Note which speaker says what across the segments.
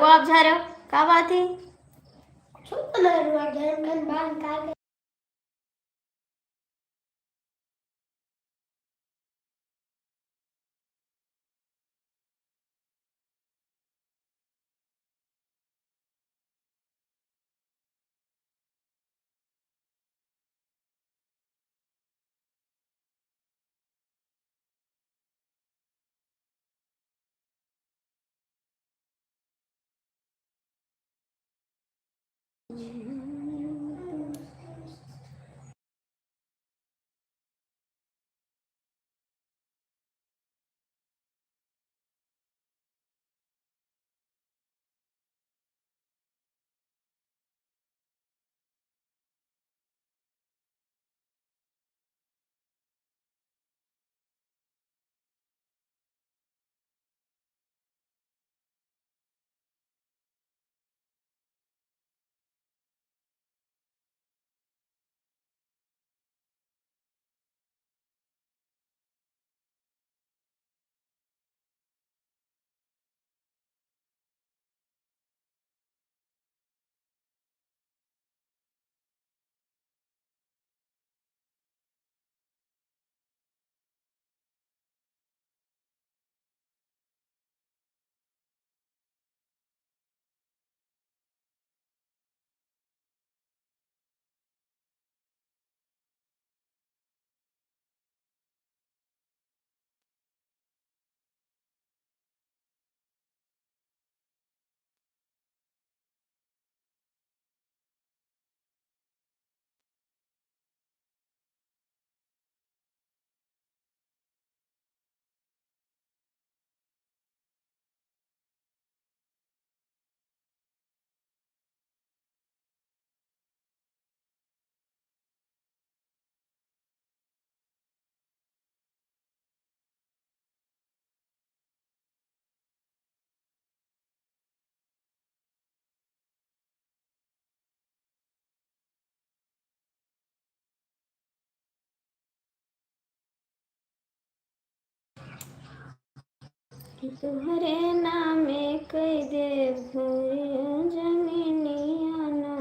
Speaker 1: को आप जा रहे हो? क्या बात है? तुम्हारे नामे कई देव जमीनिया ना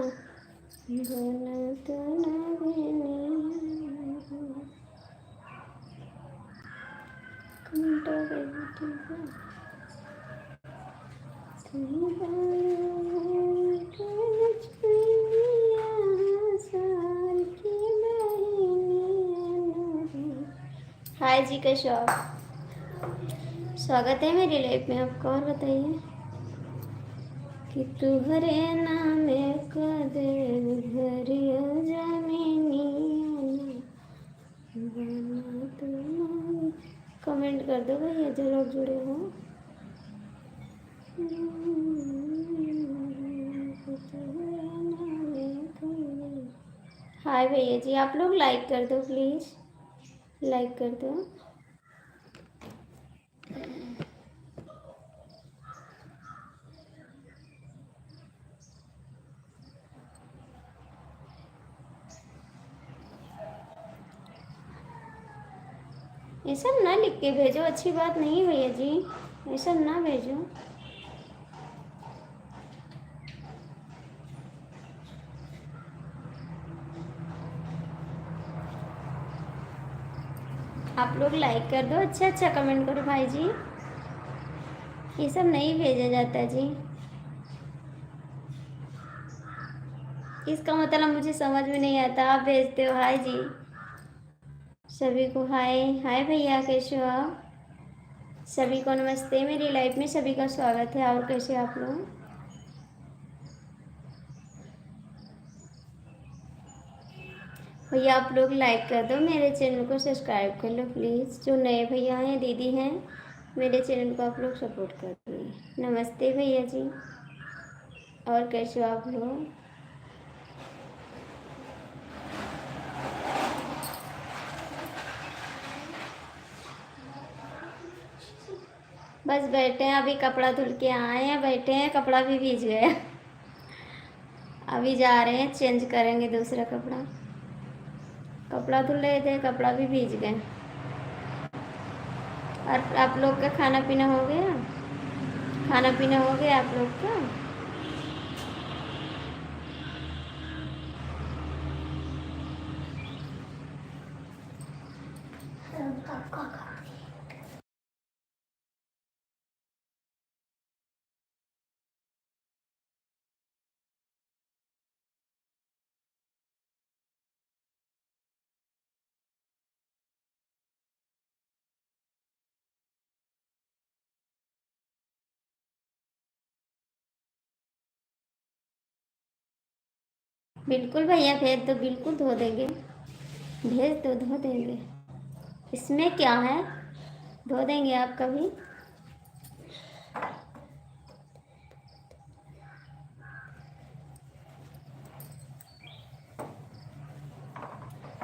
Speaker 1: बनत हाय जी, कैसे हो आप? स्वागत है मेरी लाइफ में आपका। और बताइए कि तुहरे नामे कदे भरिया जमीनिया बना तुम। कमेंट कर दो भैया जो लोग जुड़े हो। हाय भैया जी, आप लोग लाइक कर दो प्लीज़, लाइक कर दो। ये सब ना लिख के भेजो, अच्छी बात नहीं भैया जी, ये सब ना भेजो। आप लोग लाइक कर दो, अच्छा अच्छा कमेंट करो भाई जी। ये सब नहीं भेजा जाता जी, इसका मतलब मुझे समझ में नहीं आता, आप भेजते हो। हाय जी सभी को, हाय हाय भैया, कैसे हो आप? सभी को नमस्ते, मेरी लाइफ में सभी का स्वागत है। और कैसे आप लोग? भैया आप लोग लाइक कर दो, मेरे चैनल को सब्सक्राइब कर लो प्लीज़। जो नए भैया हैं दीदी हैं, मेरे चैनल को आप लोग सपोर्ट कर दो। नमस्ते भैया जी, और कैसे हो आप लोग? बस बैठे हैं, अभी कपड़ा धुल के आए हैं, बैठे हैं, कपड़ा भी भीग गया। अभी जा रहे हैं, चेंज करेंगे दूसरा कपड़ा। कपड़ा धुल रहे थे, कपड़ा भी भीग गए। और आप लोग का खाना पीना हो गया? खाना पीना हो गया आप लोग का? बिल्कुल भैया, भेज दो, बिल्कुल धो देंगे। भेज दो, धो देंगे, इसमें क्या है, धो देंगे आपका भी।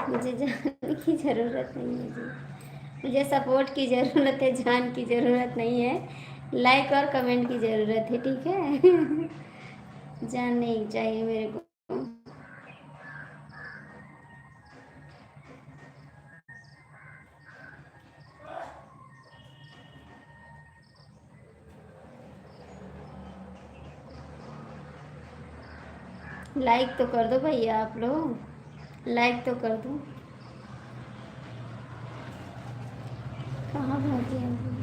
Speaker 1: मुझे जानने की ज़रूरत नहीं है जी, मुझे सपोर्ट की ज़रूरत है, जान की ज़रूरत नहीं है, लाइक और कमेंट की ज़रूरत है, ठीक है। जान नहीं चाहिए मेरे को। लाइक तो कर दो भैया आप लोग, लाइक तो कर दो। कहाँ भागे अभी?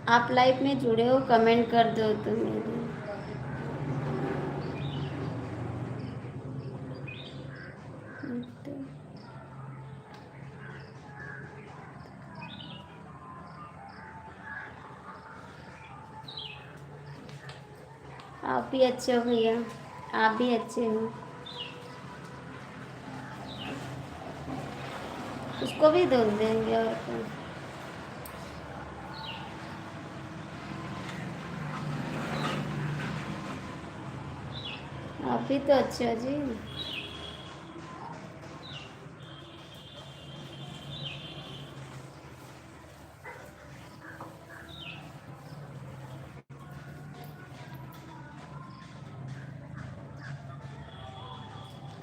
Speaker 1: आप लाइव में जुड़े हो, कमेंट कर दो तो मेरे। तो आप भी अच्छे हो भैया, आप भी अच्छे हो। उसको भी धो देंगे और क्या। आप भी तो अच्छे हो जी।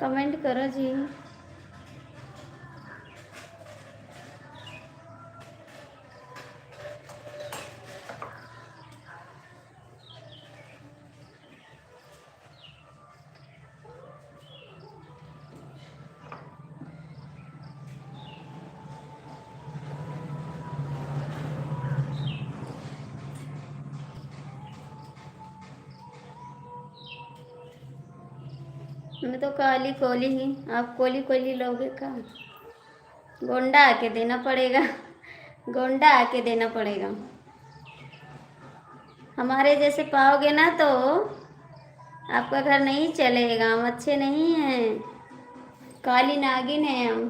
Speaker 1: कमेंट करो जी। मैं तो काली कोली ही, आप कोली कोली लोगे का? गोंडा आके देना पड़ेगा, गोंडा आके देना पड़ेगा। हमारे जैसे पाओगे ना तो आपका घर नहीं चलेगा, हम अच्छे नहीं हैं, काली नागिन है हम।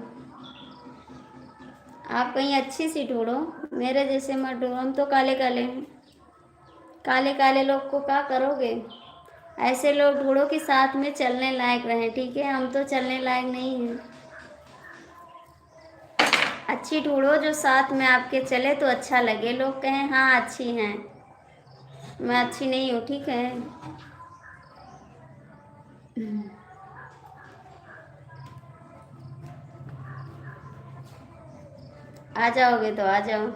Speaker 1: आप कहीं अच्छी सी ढूंढो, मेरे जैसे मत ढूंढो, हम तो काले काले हैं। काले काले लोग को क्या करोगे? ऐसे लोग ढूंढो कि साथ में चलने लायक रहें, ठीक है? हम तो चलने लायक नहीं हैं। अच्छी ढूंढो जो साथ में आपके चले तो अच्छा लगे, लोग कहें हाँ अच्छी हैं, मैं अच्छी नहीं हूँ, ठीक है? आ जाओगे तो आ जाओ।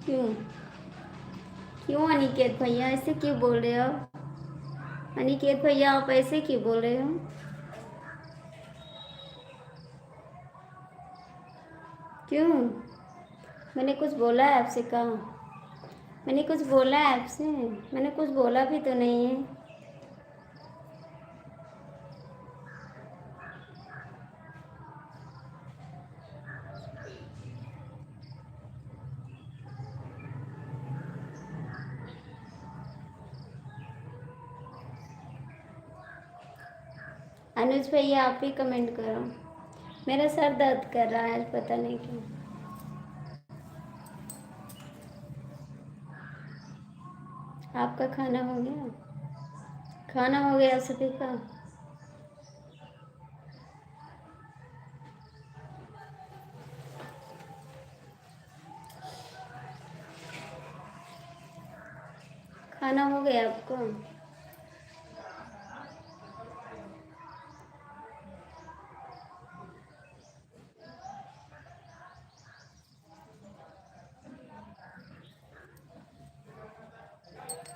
Speaker 1: क्यों? क्यों अनिकेत भैया ऐसे क्यों बोल रहे हो? अनिकेत भैया आप ऐसे क्यों बोल रहे हो? क्यों? मैंने कुछ बोला है आपसे? कहा मैंने कुछ बोला है आपसे? मैंने कुछ बोला भी तो नहीं है। अनुज भैया आप भी कमेंट करो। मेरा सर दर्द कर रहा है, पता नहीं क्यों। आपका खाना हो गया? खाना हो गया सभी का? खाना हो गया आपको?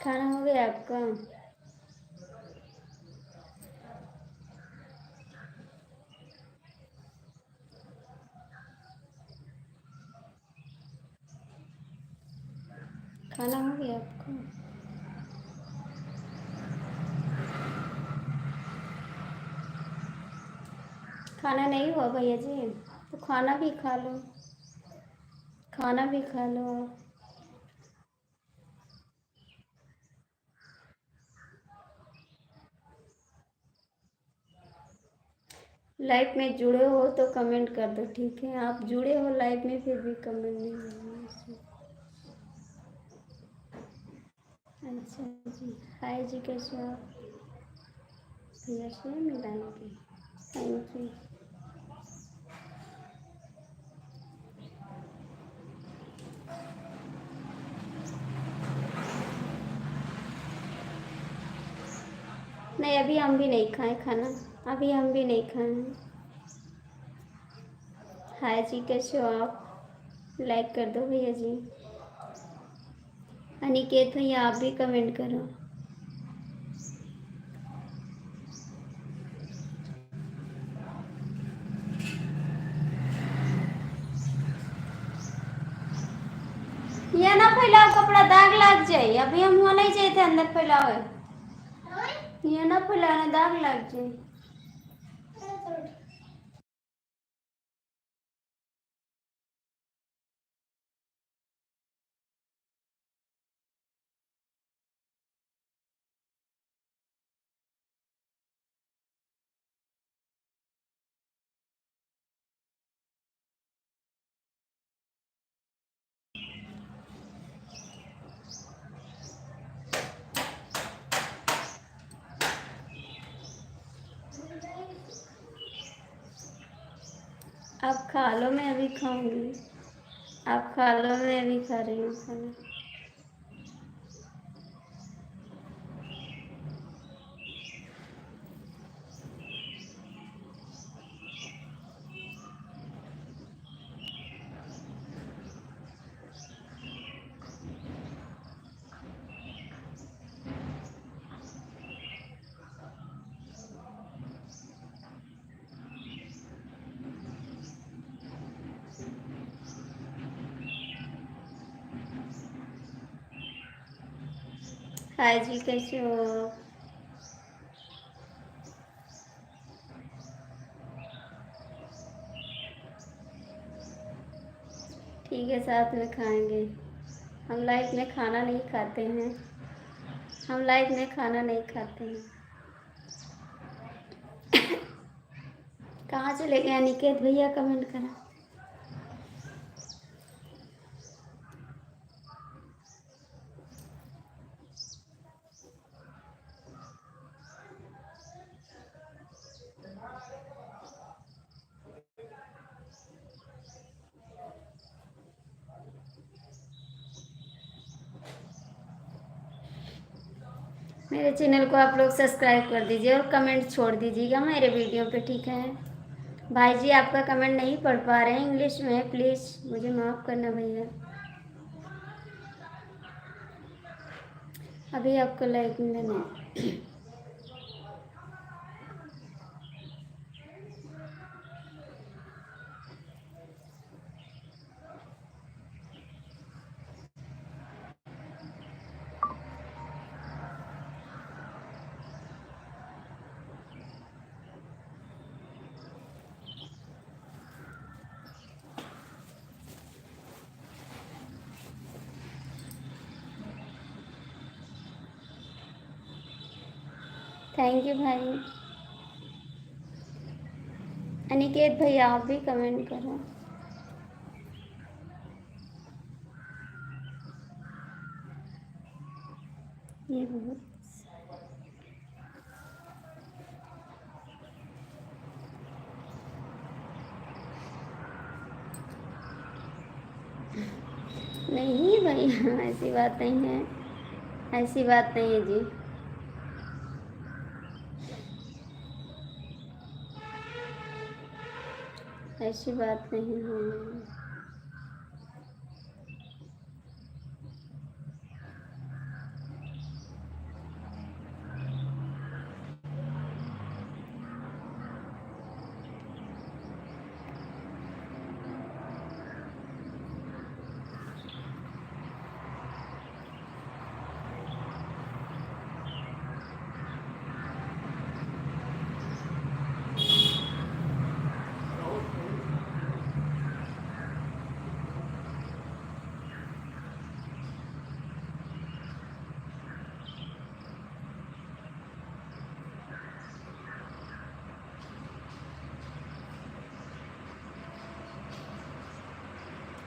Speaker 1: खाना हो गया आपका? खाना हो गया आपका? खाना नहीं हुआ भैया जी? तो खाना भी खा लो। खाना भी खा लो आप। लाइव में जुड़े हो तो कमेंट कर दो, ठीक है? आप जुड़े हो लाइव में फिर भी कमेंट नहीं हो। अच्छा जी, हाय जी, कैसे हो आप? भैया से मिलाएंगे। Thank you. नहीं, अभी हम भी नहीं खाए खाना। अभी हम भी नहीं खाए हैं। हाय जी, कैसे हो आप? लाइक कर दो भैया जी। अनिकेत भैया आप भी कमेंट करो। ये ना फैलाओ, कपड़ा दाग लग जाए। अभी हम वहाँ नहीं जाए थे अंदर, फैलाओ। ये ना फैलाना, दाग लग जाए। आप खा लो, मैं अभी खाऊंगी। आप खा लो, मैं अभी खा रही हूँ खाना। हाय जी, कैसे हो? ठीक है, साथ में खाएंगे। हम लाइफ में खाना नहीं खाते हैं। हम लाइफ में खाना नहीं खाते हैं। कहाँ चले गए अनिकेत भैया? कमेंट करा। मेरे चैनल को आप लोग सब्सक्राइब कर दीजिए और कमेंट छोड़ दीजिएगा मेरे वीडियो पे, ठीक है? भाई जी, आपका कमेंट नहीं पढ़ पा रहे हैं इंग्लिश में, प्लीज़ मुझे माफ़ करना भैया। अभी आपको लाइक मिला नहीं। थैंक यू भाई। अनिकेत भैया आप भी कमेंट करो। ये बहुत नहीं भैया, ऐसी बात नहीं है, ऐसी बात नहीं है जी। ऐसी बात नहीं है।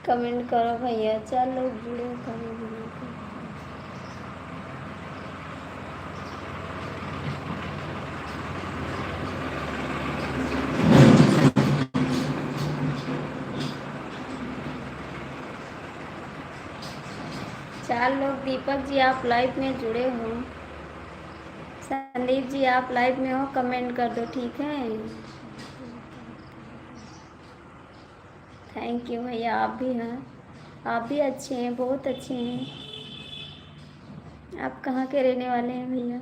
Speaker 1: कमेंट करो भैया, 4 लोग जुड़े करो बिना के। चार लोग। दीपक जी आप लाइव में जुड़े हो, संदीप जी आप लाइव में हो, कमेंट कर दो ठीक है। थैंक यू भैया, आप भी हैं, आप भी अच्छे हैं, बहुत अच्छे हैं। आप कहाँ के रहने वाले हैं भैया?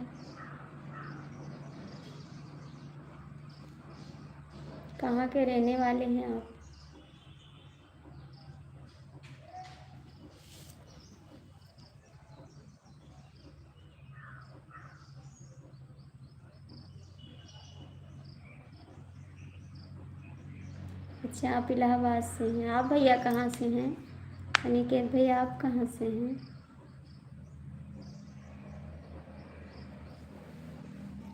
Speaker 1: कहाँ के रहने वाले हैं आप? अच्छा आप इलाहाबाद से हैं। आप भैया कहाँ से हैं? अनिकेत भैया आप कहाँ से हैं?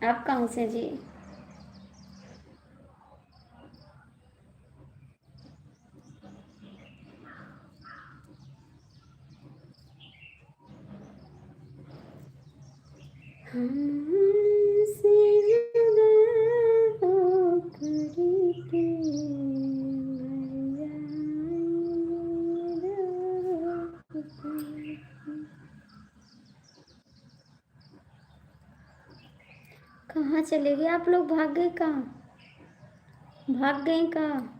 Speaker 1: आप कहाँ से जी? हमसे जुदा होकर के मर जाएंगे। कहाँ चले गए आप लोग? भाग गए कहाँ? भाग गए कहाँ?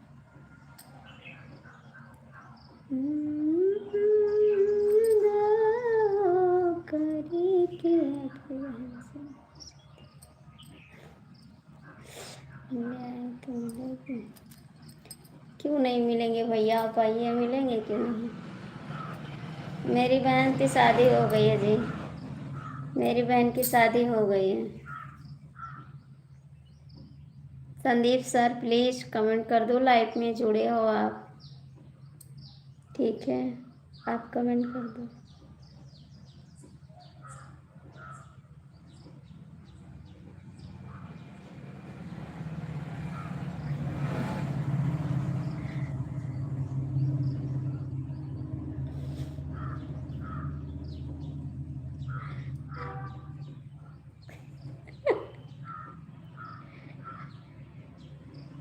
Speaker 1: क्यों नहीं मिलेंगे भैया, आप आइए, मिलेंगे क्यों नहीं। मेरी बहन की शादी हो गई है जी, मेरी बहन की शादी हो गई है। संदीप सर प्लीज़ कमेंट कर दो, लाइव में जुड़े हो आप, ठीक है, आप कमेंट कर दो।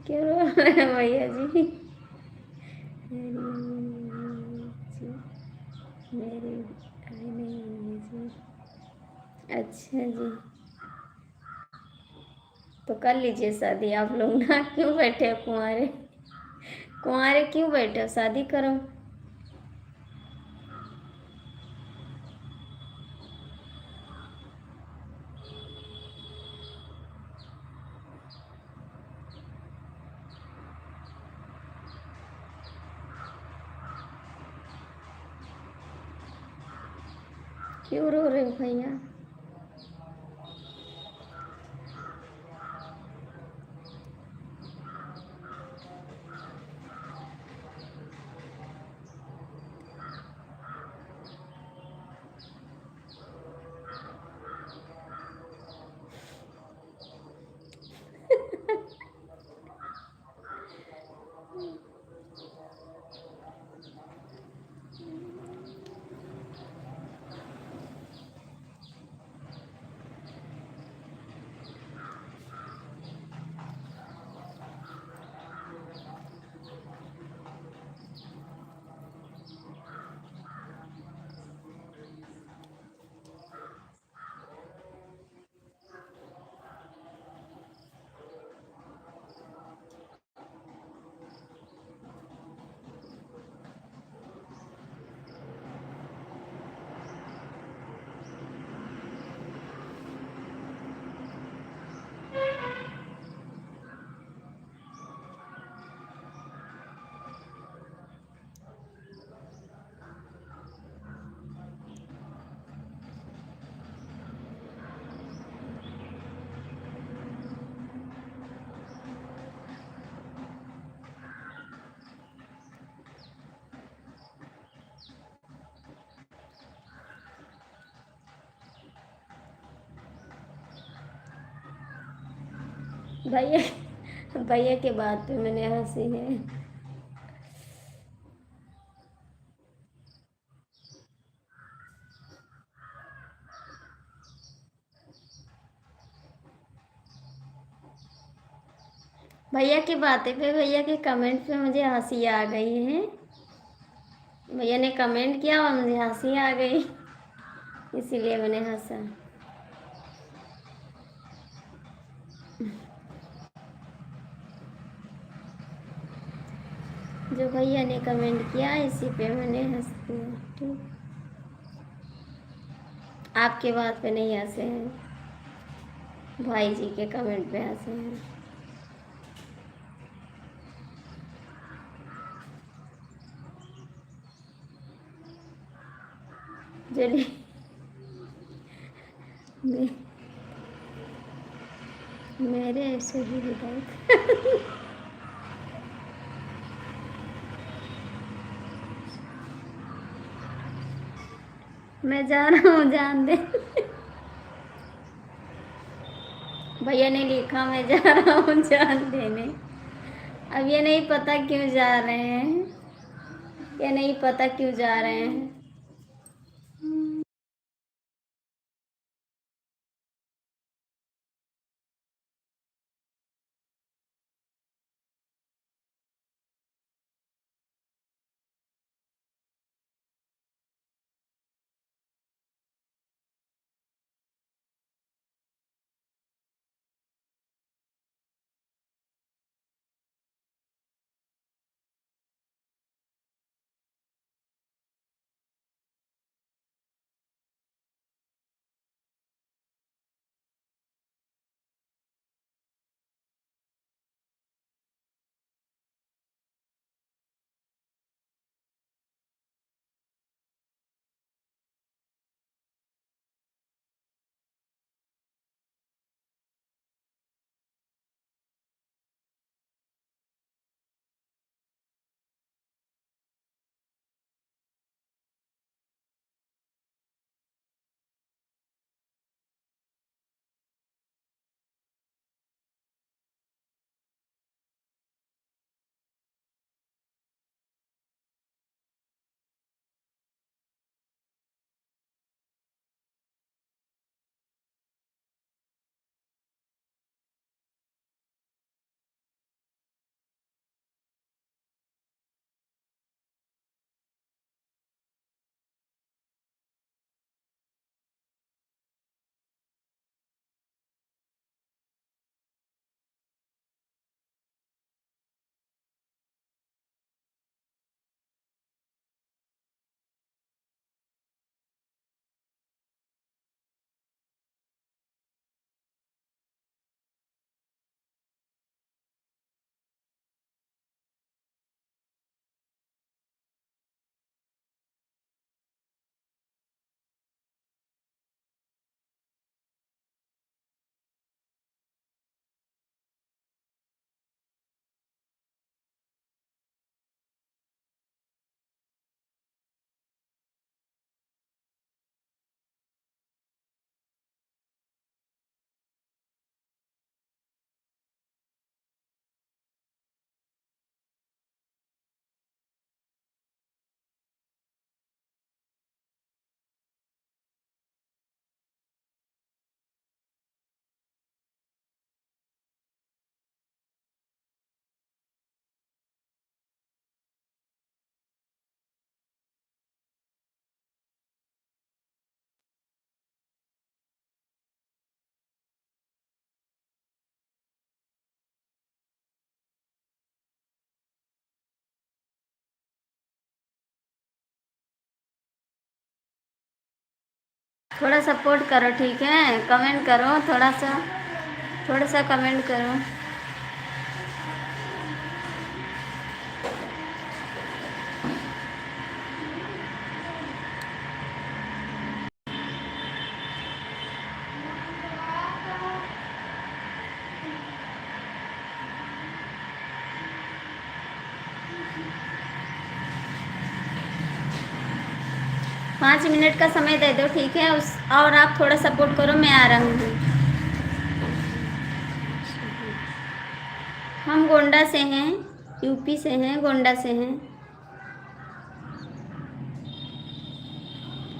Speaker 1: क्यों रो रहे हैं भैया जी? मेरी नहीं जी। अच्छा जी, तो कर लीजिए शादी आप लोग ना, क्यों बैठे हो कुंवारे? कुंवारे क्यों बैठे हो, शादी करो। क्यों रो रहे हो भैया? भैया भैया के बात पे मैंने हंसी है। भैया की बातें पे, भैया के कमेंट पे मुझे हंसी आ गई है। भैया ने कमेंट किया और मुझे हंसी आ गई, इसीलिए मैंने हंसा। जो भैया ने कमेंट किया इसी पे मैंने हंस दिया। ठीक, आपके बात पे नहीं हंसे हैं, भाई जी के कमेंट पे हंसे हैं। चलिए, मेरे ऐसे ही विदाई। मैं जा रहा हूँ जान दे। भैया ने लिखा मैं जा रहा हूँ जान देने। अब ये नहीं पता क्यों जा रहे हैं, ये नहीं पता क्यों जा रहे हैं। थोड़ा सपोर्ट करो, ठीक है, कमेंट करो, थोड़ा सा कमेंट करो। 5 मिनट का समय दे दो, ठीक है, उस और आप थोड़ा सपोर्ट करो, मैं आ रहा हूँ। हम गोंडा से हैं, यूपी से हैं, गोंडा से हैं।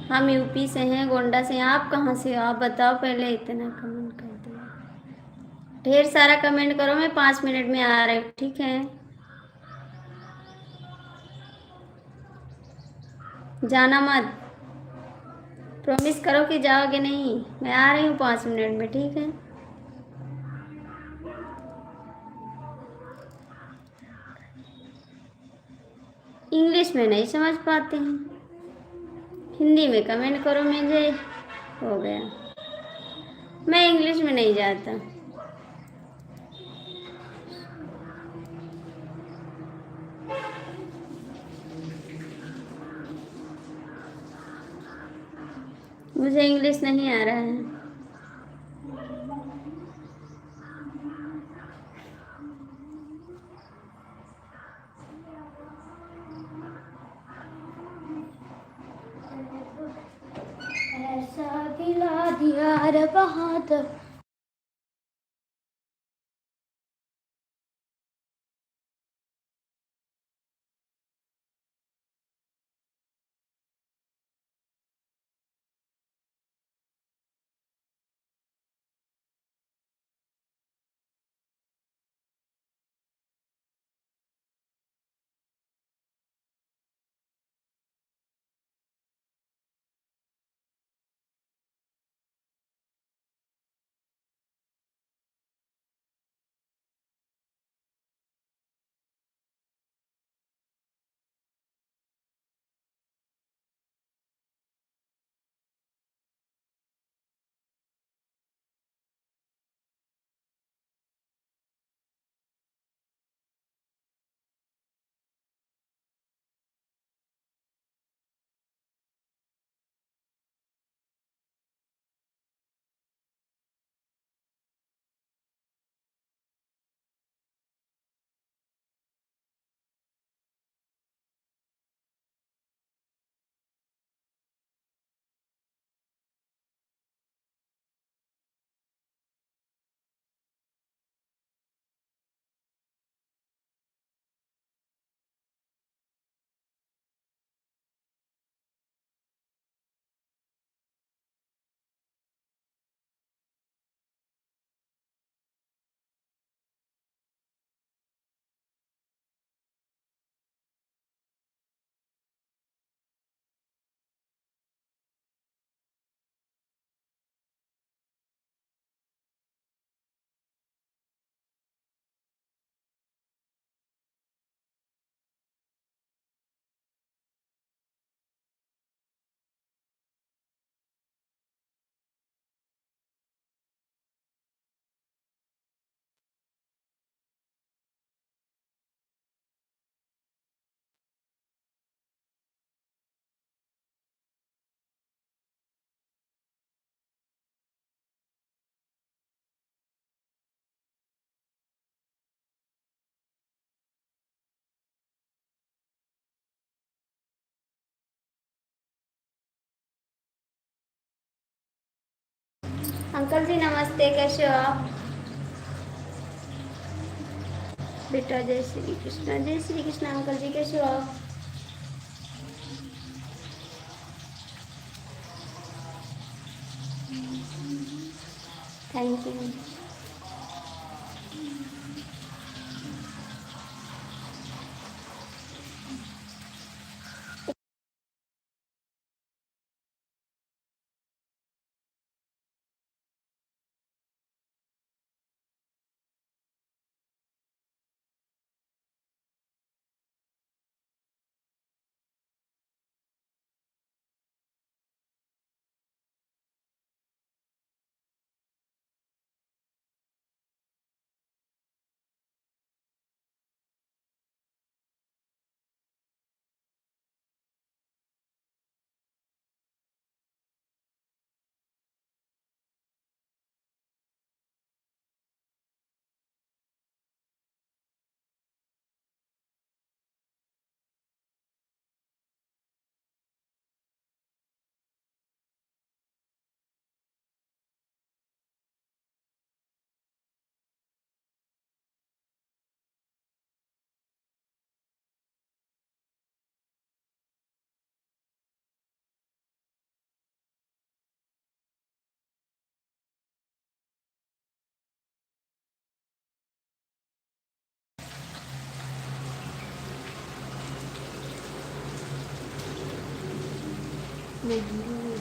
Speaker 1: हम यूपी से हैं, गोंडा से हैं। आप कहाँ से हो आप बताओ पहले। इतना कमेंट कर दिया, ढेर सारा कमेंट करो, मैं 5 मिनट में आ रही हूँ, ठीक है। जाना मत, प्रॉमिस करो कि जाओगे नहीं। मैं आ रही हूँ 5 मिनट में, ठीक है। इंग्लिश में नहीं समझ पाते हैं, हिंदी में कमेंट करो, मुझे हो गया। मैं इंग्लिश में नहीं जाता। मुझे इंग्लिश नहीं आ रहा है। ऐसा दिला दिया रे बहादुर। अंकल जी नमस्ते, कैसे हो आप? बेटा जय श्री कृष्णा, जय श्री कृष्णा। अंकल जी कैसे हो आप? Thank you. नहीं।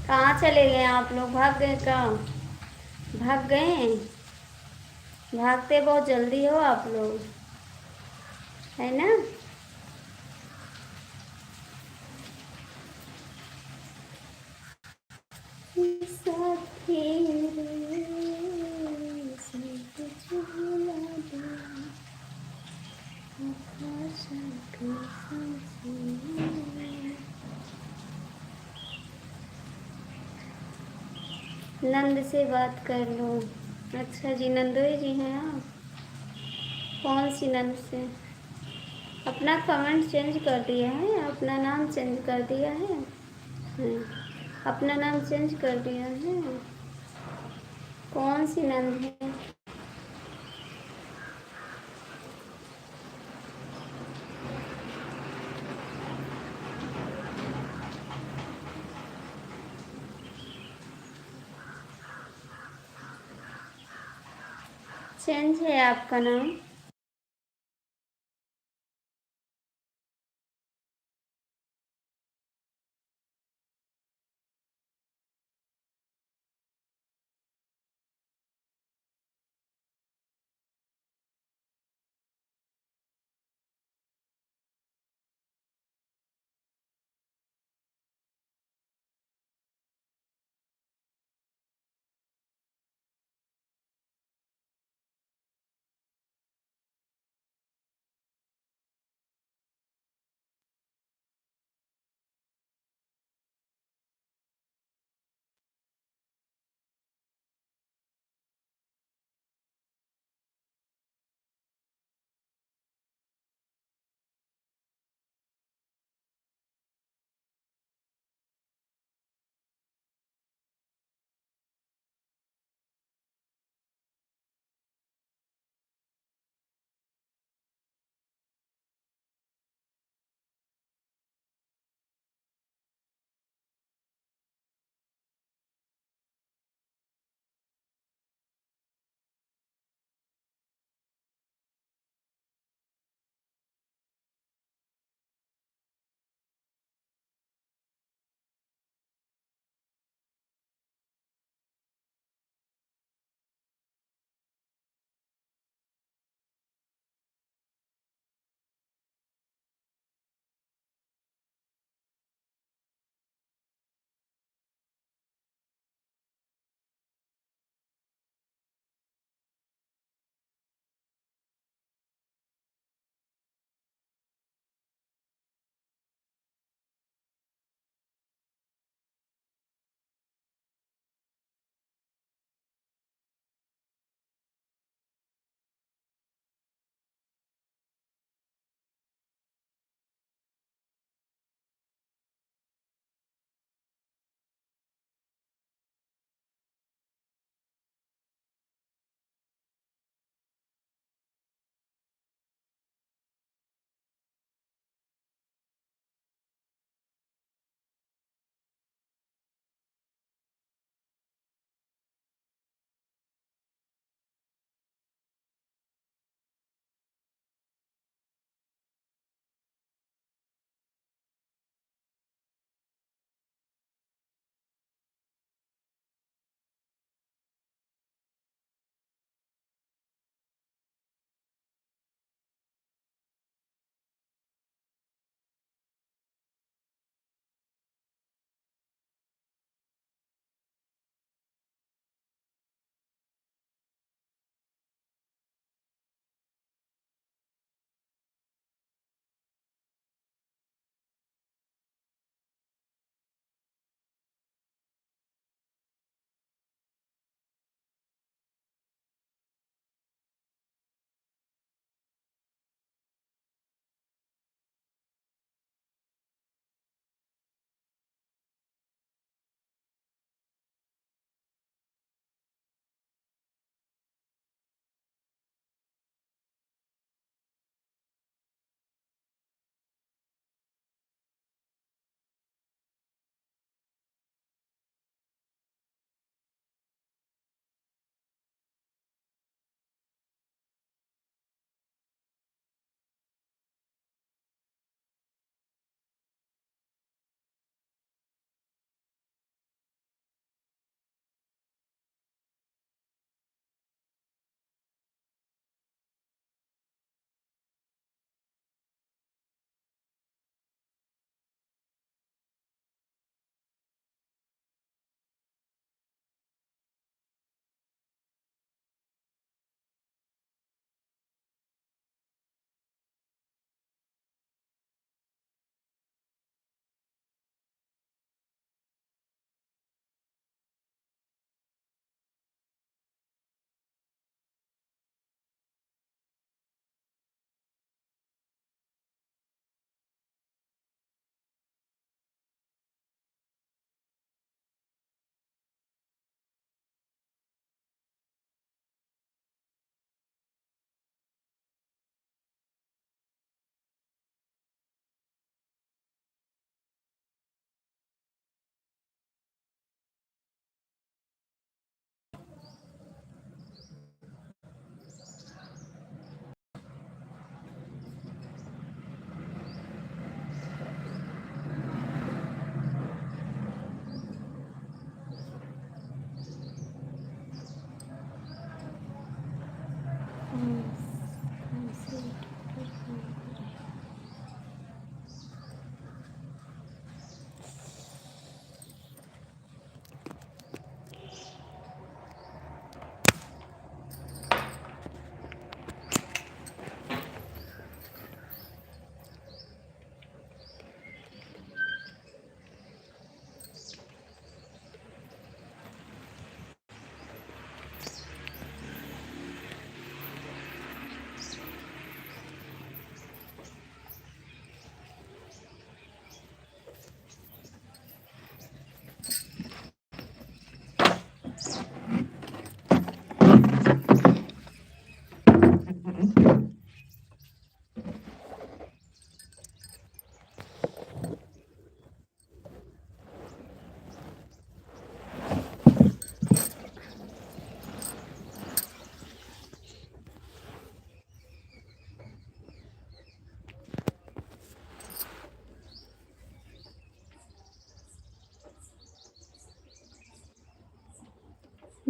Speaker 1: कहाँ चले गए आप लोग? भाग गए? कहाँ भाग गए? भागते बहुत जल्दी हो आप लोग, है ना? साथी रे, सब कुछ भुला दे, आकाश के सांसें। नंद से बात कर लो। अच्छा जी, नंदोई जी हैं आप? कौन सी नंद से? अपना कमेंट चेंज कर दिया है, अपना नाम चेंज कर दिया है। अपना नाम चेंज कर दिया है। कौन सी नंद है? चेंज है आपका नाम?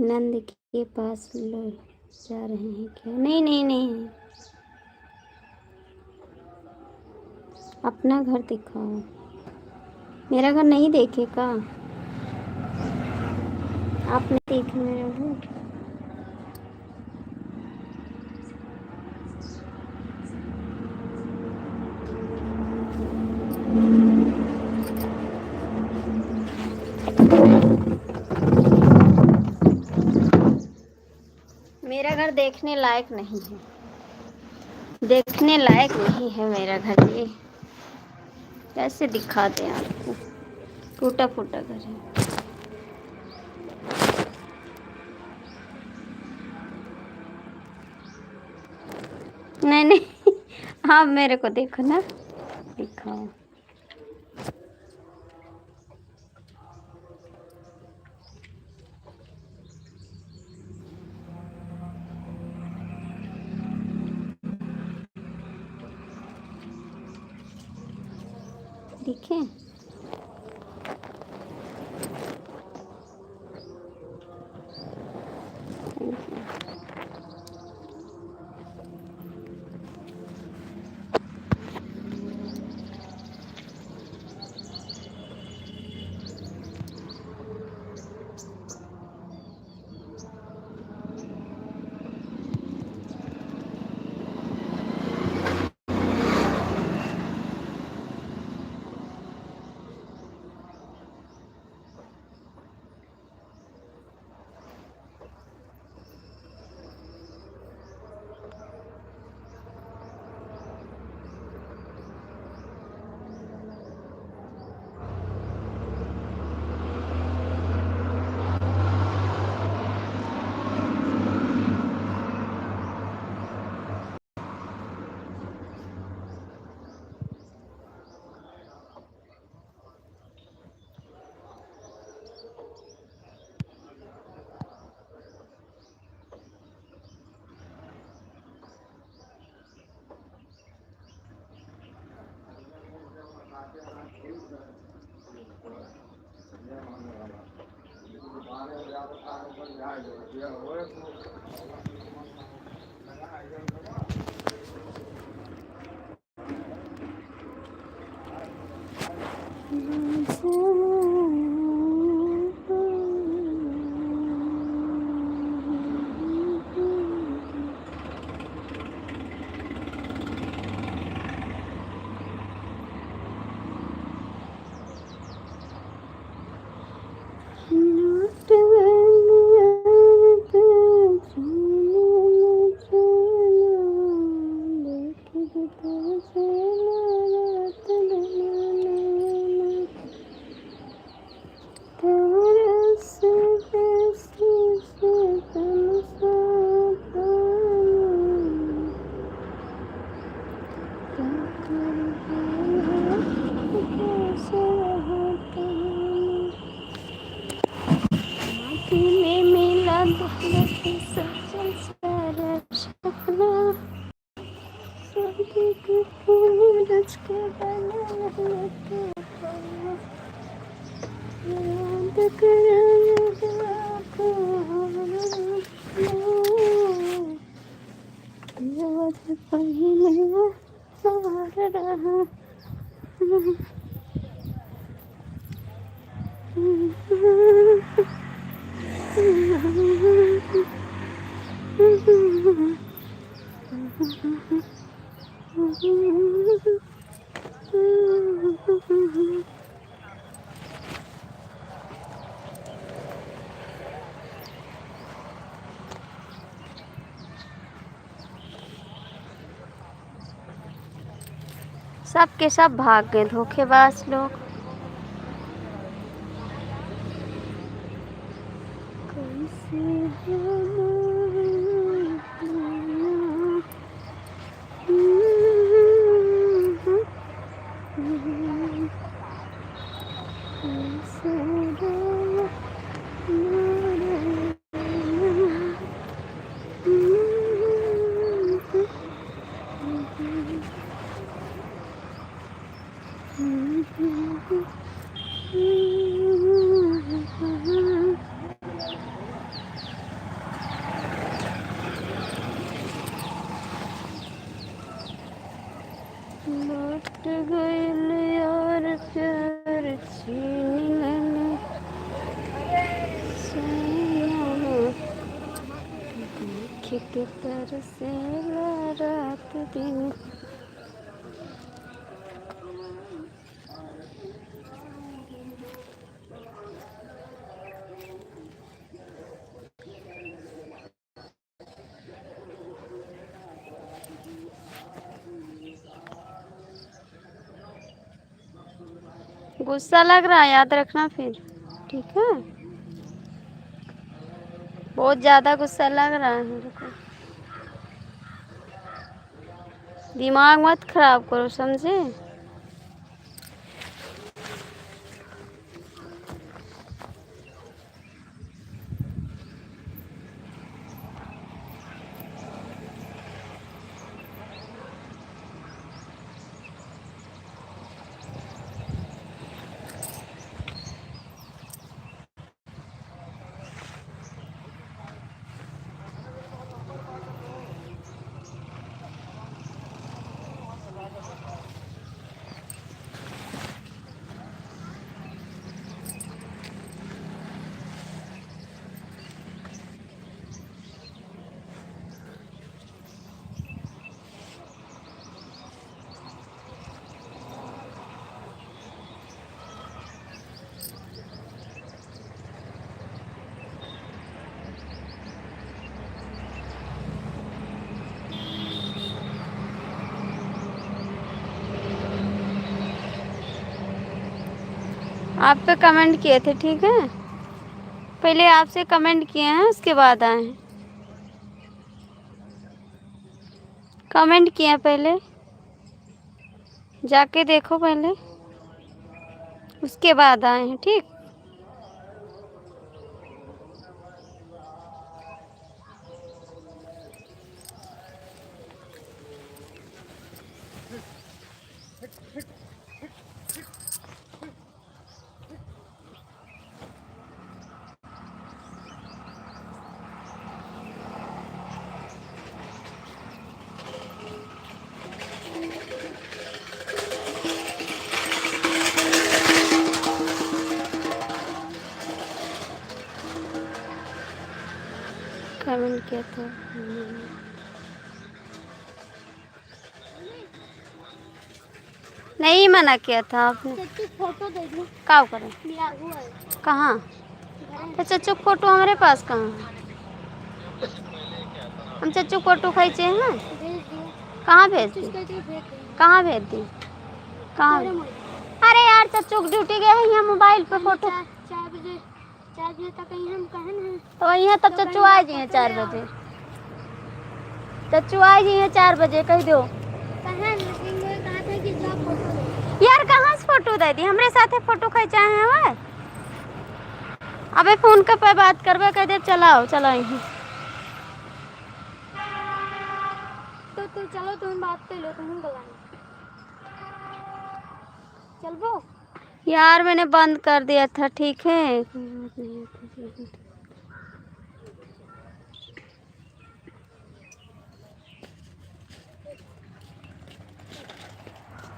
Speaker 1: नंद के पास लो जा रहे हैं क्या? नहीं नहीं नहीं, अपना घर दिखाओ। मेरा घर नहीं देखे का? आप नहीं देखे मेरा घर? मेरा घर देखने लायक नहीं है, देखने लायक नहीं है मेरा घर। ये कैसे दिखाते हैं आपको? टूटा फूटा घर है। नहीं नहीं, आप मेरे को देखो ना, दिखाओ। दिखे? सब के सब भाग गए धोखेबाज लोग। के तरसे रात दिन। गुस्सा लग रहा है, याद रखना फिर, ठीक है। बहुत ज़्यादा गुस्सा लग रहा है मेरे को। दिमाग मत खराब करो, समझे। आप पे कमेंट किए थे, ठीक है। पहले आपसे कमेंट किए हैं, उसके बाद आए हैं। कमेंट किए हैं पहले, जाके देखो पहले, उसके बाद आए हैं, ठीक। कमेंट किया था। नहीं मना किया था आपने।
Speaker 2: फोटो दे दो।
Speaker 1: क्या करें, कहाँ तो चच्चू फोटो हमारे पास कहाँ है। हम चच्चू फोटो खींचे हैं। कहाँ भेज दी, कहाँ भेज दी, कहाँ। अरे यार चच्चू ड्यूटी गए हैं, यहाँ मोबाइल पे फोटो।
Speaker 2: 4 बजे तक हम कहन है
Speaker 1: तो वही है, तब चच्चू आ जाइए 4 बजे। चच्चू आ जाइए 4 बजे, कह दो। यार कहाँ से फोटो दे दी, हमारे साथ फोटो खींचाए हैं वह। अबे फोन का पे बात करवा, कह दे चलाओ चलाएं।
Speaker 2: तो चलो तुम बात कर लो, तुम बुलाए चलो।
Speaker 1: यार मैंने बंद कर दिया था, ठीक है।
Speaker 2: तो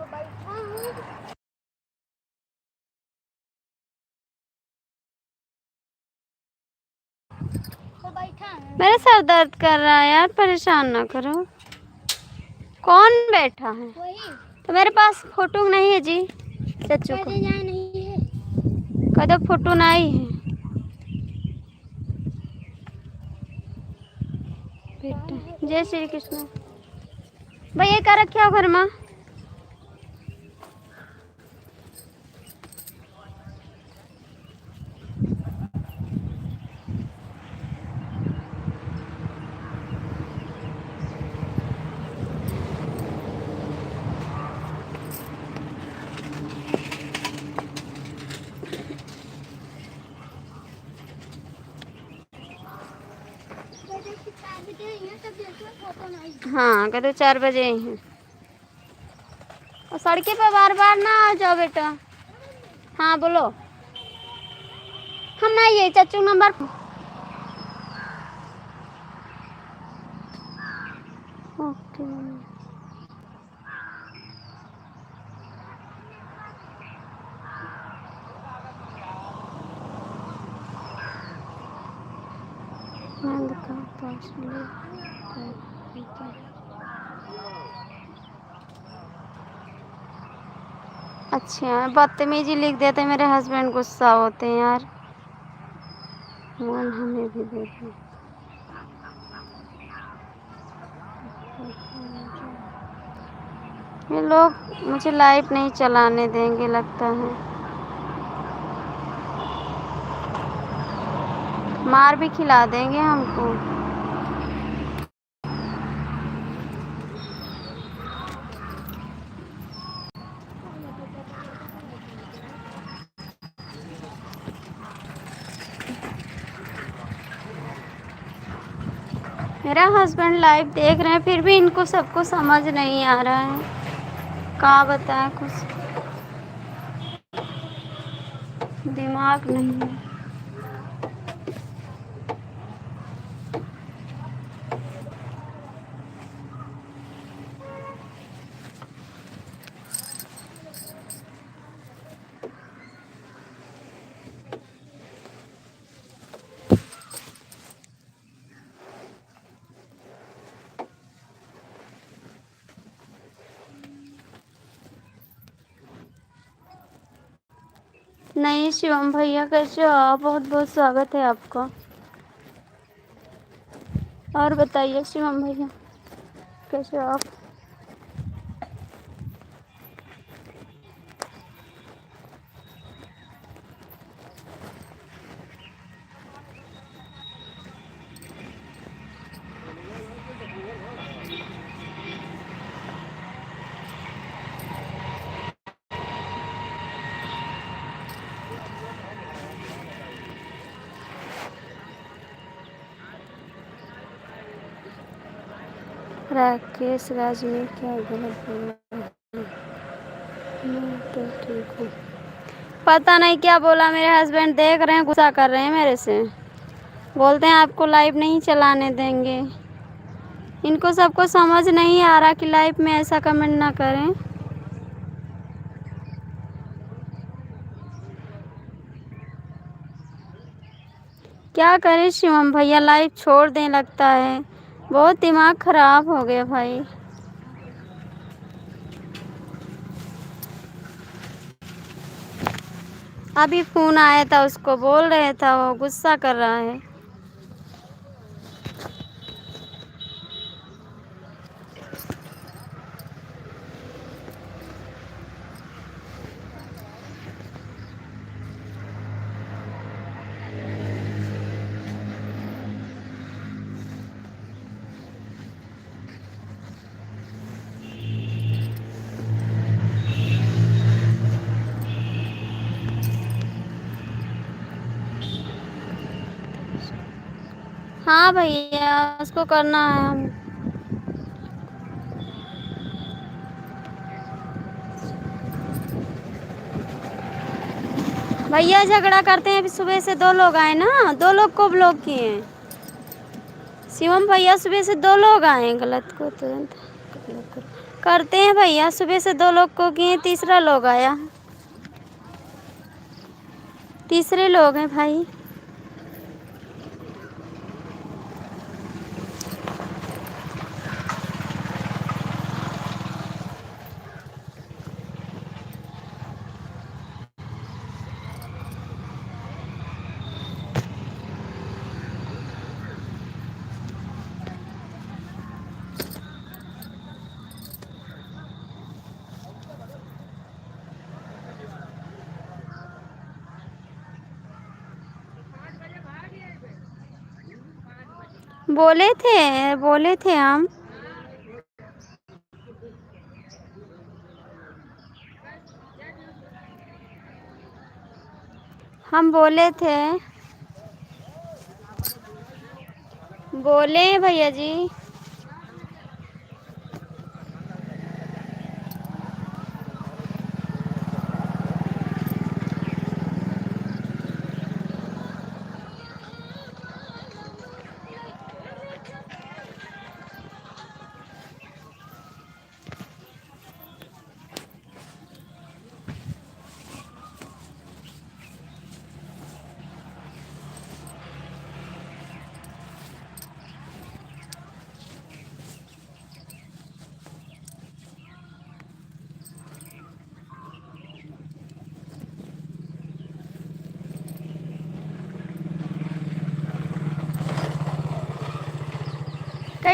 Speaker 2: बैठा हूँ, तो बैठा है।
Speaker 1: मेरा सर दर्द कर रहा है यार, परेशान ना करो। कौन बैठा है?
Speaker 2: वही
Speaker 1: तो मेरे पास फोटो नहीं है जी, चच्चू को
Speaker 2: नहीं है।
Speaker 1: कदम फोटो नहीं है बेटा। जय श्री कृष्ण। भैया क्या रखे हो घर में? हाँ कहते 4 बजे ही हैं। और सड़के पे बार बार ना आ जाओ बेटा। हाँ बोलो। हम ना ये चच्चू नंबर ओके। हाँ का पर्सनल होता है। अच्छा, बदतमीजी लिख देते, मेरे हस्बैंड गुस्सा होते हैं यार। मोल हमें भी दे दो। ये लोग मुझे लाइव नहीं चलाने देंगे लगता है, मार भी खिला देंगे हमको। मेरा हस्बैंड लाइव देख रहे हैं, फिर भी इनको सबको समझ नहीं आ रहा है, क्या बताएं, कुछ दिमाग नहीं है। नहीं शिवम भैया, कैसे हो आप? बहुत बहुत स्वागत है आपका। और बताइए शिवम भैया, कैसे हो आप? राकेश राज ने क्या गलत बोला? मैं तो ठीक हूँ। पता नहीं क्या बोला, मेरे हस्बैंड देख रहे हैं, गुस्सा कर रहे हैं मेरे से, बोलते हैं आपको लाइव नहीं चलाने देंगे। इनको सबको समझ नहीं आ रहा कि लाइव में ऐसा कमेंट ना करें। क्या करें शिवम भैया, लाइव छोड़ दें लगता है, बहुत दिमाग खराब हो गया भाई। अभी फोन आया था, उसको बोल रहे था, वो गुस्सा कर रहा है। हाँ भैया, उसको करना है हम। भैया झगड़ा करते हैं, अभी सुबह से 2 लोग आए ना, 2 लोग को ब्लॉक किए हैं। शिवम भैया सुबह से 2 लोग आए हैं, गलत को तुरंत करते हैं भैया। सुबह से 2 लोग को किए, तीसरा लोग आया, तीसरे लोग हैं भाई। बोले थे हम बोले थे, बोले भैया जी।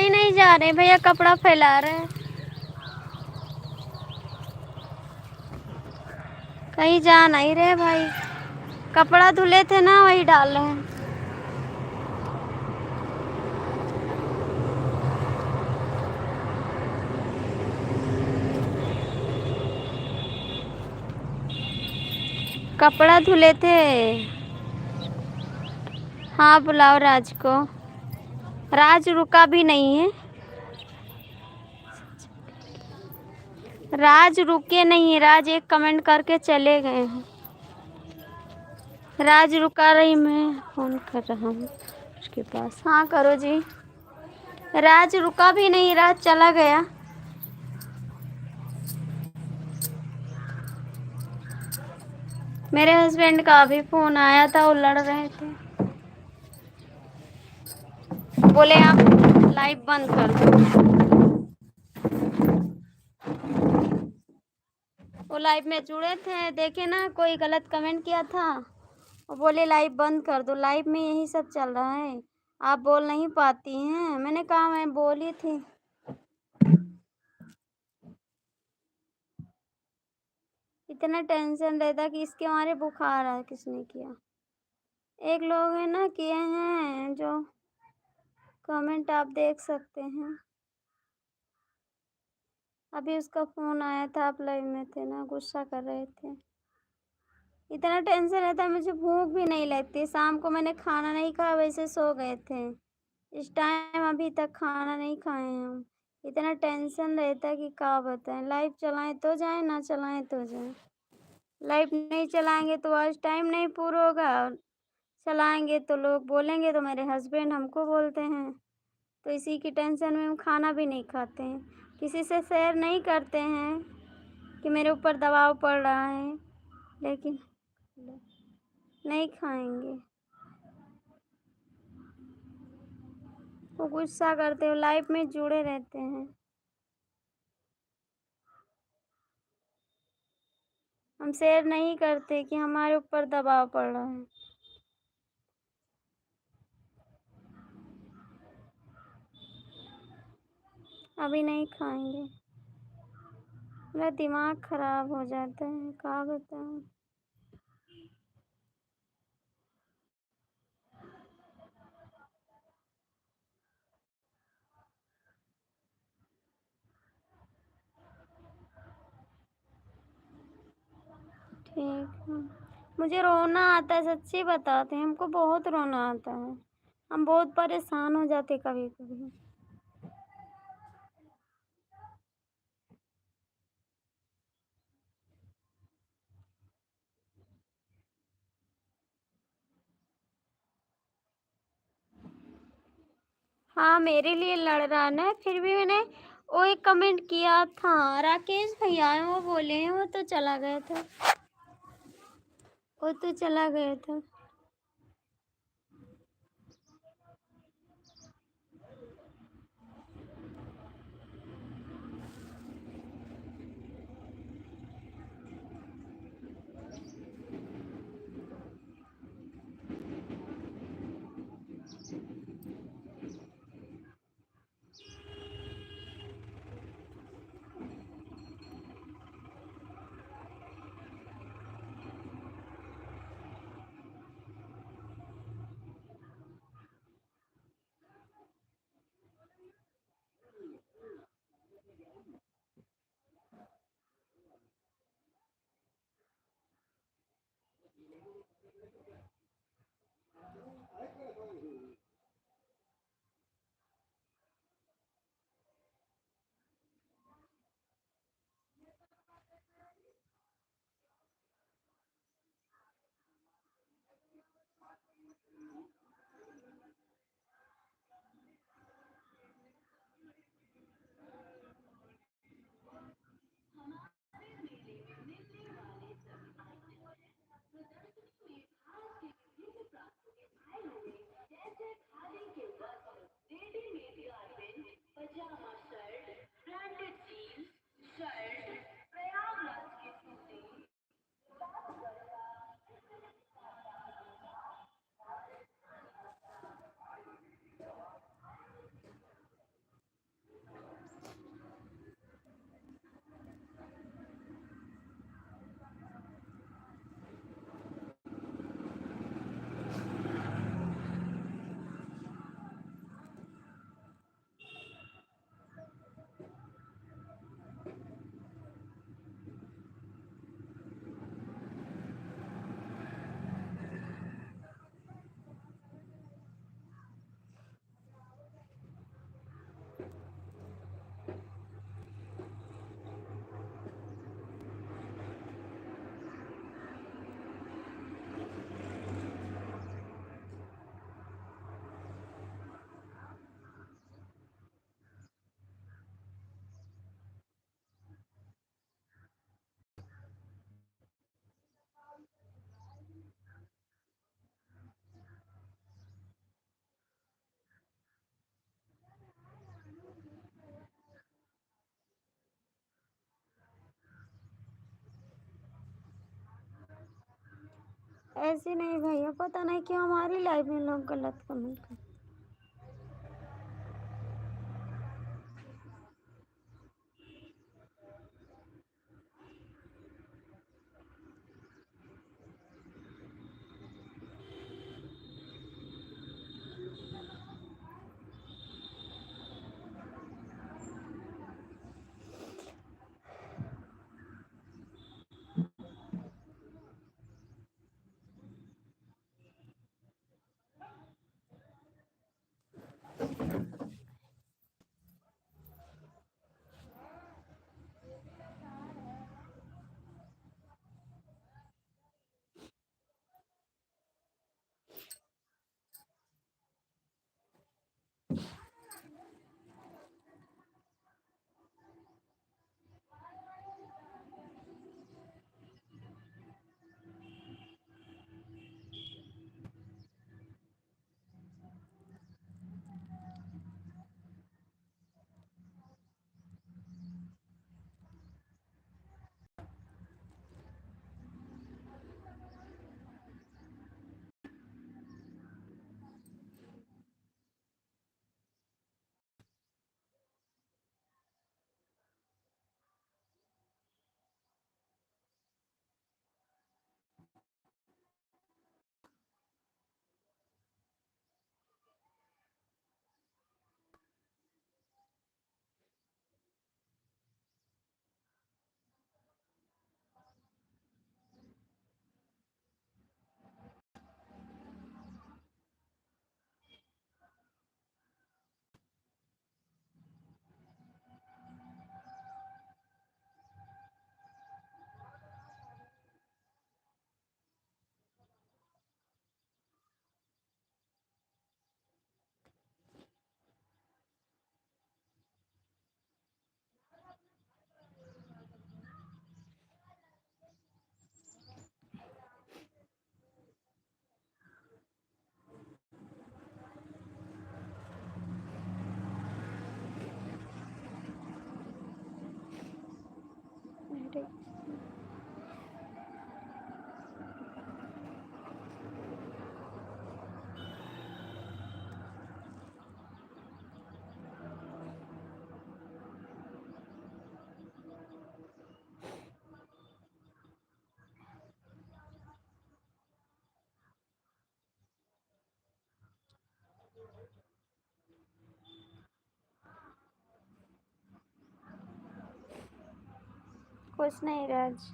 Speaker 1: कहीं नहीं जा रहे भैया, कपड़ा फैला रहे हैं। कहीं जा नहीं रहे भाई, कपड़ा धुले थे ना वही डाल रहे हैं। कपड़ा धुले थे। हाँ बुलाओ राज को। राज रुका भी नहीं है, राज रुके नहीं है, राज एक कमेंट करके चले गए हैं। राज रुका रही, मैं फोन कर रहा हूँ उसके पास। हाँ करो जी। राज रुका भी नहीं, राज चला गया। मेरे हस्बैंड का भी फोन आया था, वो लड़ रहे थे, बोले आप लाइव बंद कर दो। वो लाइव में जुड़े थे, देखे ना कोई गलत कमेंट किया था, वो बोले लाइव बंद कर दो, लाइव में यही सब चल रहा है, आप बोल नहीं पाती हैं। मैंने कहा मैं बोली थी। इतना टेंशन रहता कि इसके मारे बुखार है, किसने किया। एक लोग है ना किए हैं जो कमेंट आप देख सकते हैं। अभी उसका फोन आया था, आप लाइव में थे ना, गुस्सा कर रहे थे। इतना टेंशन रहता है, मुझे भूख भी नहीं लगती। शाम को मैंने खाना नहीं खाया, वैसे सो गए थे। इस टाइम अभी तक खाना नहीं खाए हैं हम। इतना टेंशन रहता है कि क्या बताएं। लाइव चलाएं तो जाएं, ना चलाएं तो जाएं। लाइव नहीं चलाएंगे तो आज टाइम नहीं पूरा होगा, चलाएंगे तो लोग बोलेंगे, तो मेरे हस्बैंड हमको बोलते हैं। तो इसी की टेंशन में हम खाना भी नहीं खाते हैं, किसी से शेयर नहीं करते हैं कि मेरे ऊपर दबाव पड़ रहा है, लेकिन नहीं खाएंगे। वो गुस्सा करते हो, लाइफ में जुड़े रहते हैं। हम शेयर नहीं करते कि हमारे ऊपर दबाव पड़ रहा है। अभी नहीं खाएंगे, मेरा दिमाग खराब हो जाता है, क्या बताऊं। ठीक है, मुझे रोना आता है, सच्ची बताते हैं, हमको बहुत रोना आता है। हम बहुत परेशान हो जाते कभी कभी। हाँ मेरे लिए लड़ रहा है ना, फिर भी मैंने वो एक कमेंट किया था। राकेश भैया हैं, वो बोले हैं, वो तो चला गया था, वो तो चला गया था। ऐसे नहीं भैया, पता नहीं क्यों हमारी लाइफ में लोग गलत कमेंट करते। अरे कुछ नहीं राज।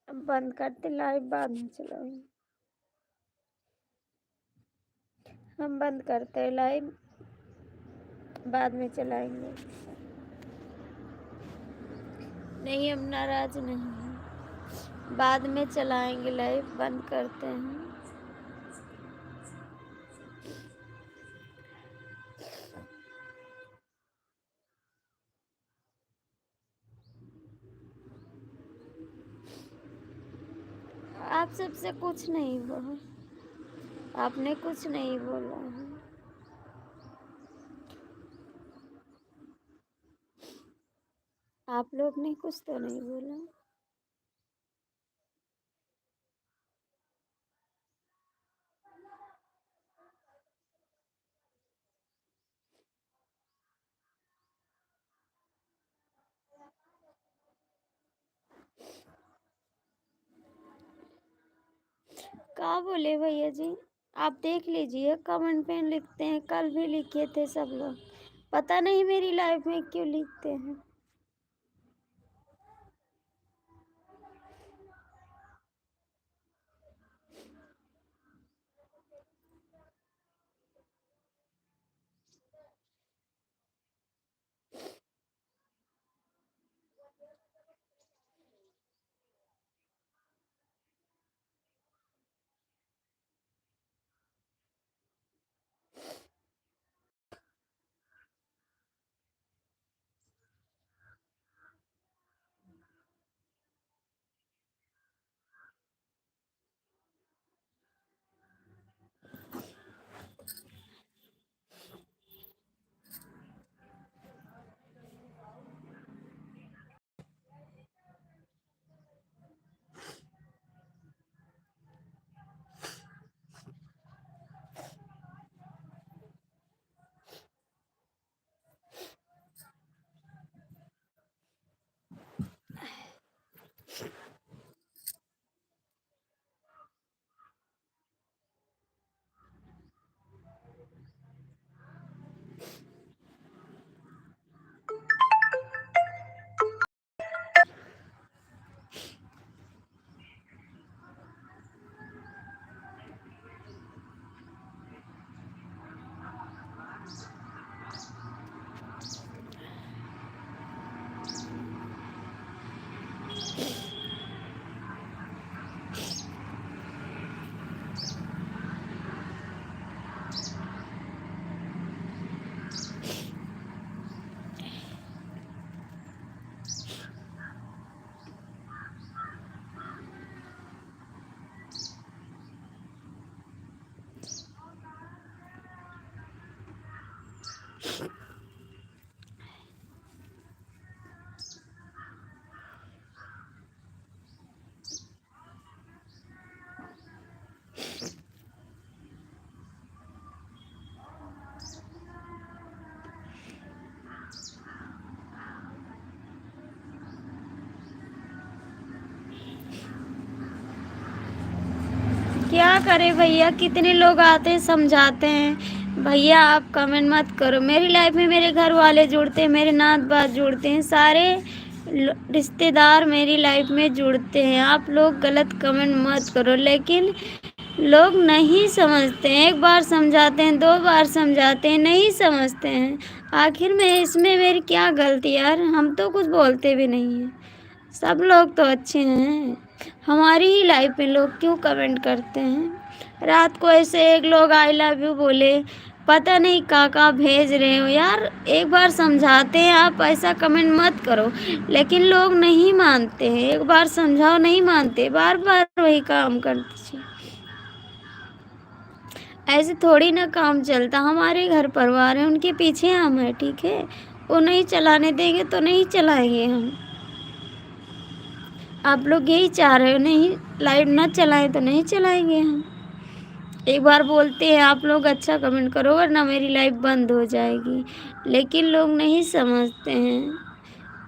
Speaker 1: अब बंद करते, लाइव बाद में चलाएंगे। हम बंद करते हैं लाइव, बाद में चलाएंगे। नहीं हम नाराज नहीं हैं, बाद में चलाएंगे लाइव, बंद करते हैं। आप सबसे कुछ नहीं बोला, आपने कुछ नहीं बोला है। आप लोग ने कुछ तो नहीं बोला। क्या बोले भैया जी? आप देख लीजिए, कमेंट पे लिखते हैं, कल भी लिखे थे सब लोग। पता नहीं मेरी लाइफ में क्यों लिखते हैं। क्या करें भैया, कितने लोग आते हैं समझाते हैं। भैया आप कमेंट मत करो। मेरी लाइफ में मेरे घर वाले जुड़ते हैं, मेरे नात बात जुड़ते हैं, सारे रिश्तेदार मेरी लाइफ में जुड़ते हैं। आप लोग गलत कमेंट मत करो। लेकिन लोग नहीं समझते हैं। एक बार समझाते हैं, दो बार समझाते हैं, नहीं समझते हैं। आखिर में इसमें मेरी क्या गलती यार? हम तो कुछ बोलते भी नहीं हैं। सब लोग तो अच्छे हैं। हमारी ही लाइफ में लोग क्यों कमेंट करते हैं? रात को ऐसे एक लोग आई लव यू बोले, पता नहीं कहाँ भेज रहे हो यार। एक बार समझाते हैं, आप ऐसा कमेंट मत करो। लेकिन लोग नहीं मानते हैं। एक बार समझाओ, नहीं मानते, बार बार वही काम करते। ऐसे थोड़ी ना काम चलता। हमारे घर परिवार है, उनके पीछे हम हैं, ठीक है? वो नहीं चलाने देंगे तो नहीं चलाएंगे हम। आप लोग यही चाह रहे हो, नहीं लाइव ना चलाएं तो नहीं चलाएंगे हम। एक बार बोलते हैं आप लोग अच्छा कमेंट करो वरना मेरी लाइव बंद हो जाएगी। लेकिन लोग नहीं समझते हैं।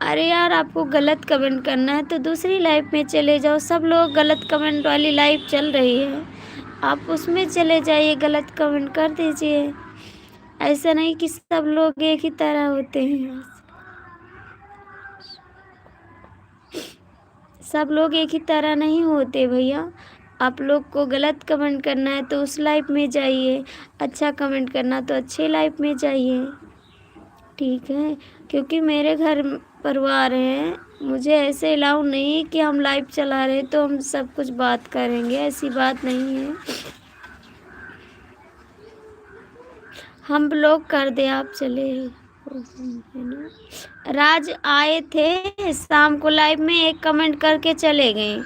Speaker 1: अरे यार, आपको गलत कमेंट करना है तो दूसरी लाइव में चले जाओ। सब लोग गलत कमेंट वाली लाइव चल रही है, आप उसमें चले जाइए, गलत कमेंट कर दीजिए। ऐसा नहीं कि सब लोग एक ही तरह होते हैं। सब लोग एक ही तरह नहीं होते भैया। आप लोग को गलत कमेंट करना है तो उस लाइफ में जाइए, अच्छा कमेंट करना तो अच्छे लाइफ में जाइए, ठीक है? क्योंकि मेरे घर परिवार है, मुझे ऐसे अलाउ नहीं है कि हम लाइव चला रहे तो हम सब कुछ बात करेंगे, ऐसी बात नहीं है। हम ब्लॉक कर दे, आप चले है ना? राज आए थे शाम को लाइव में, एक कमेंट करके चले गए।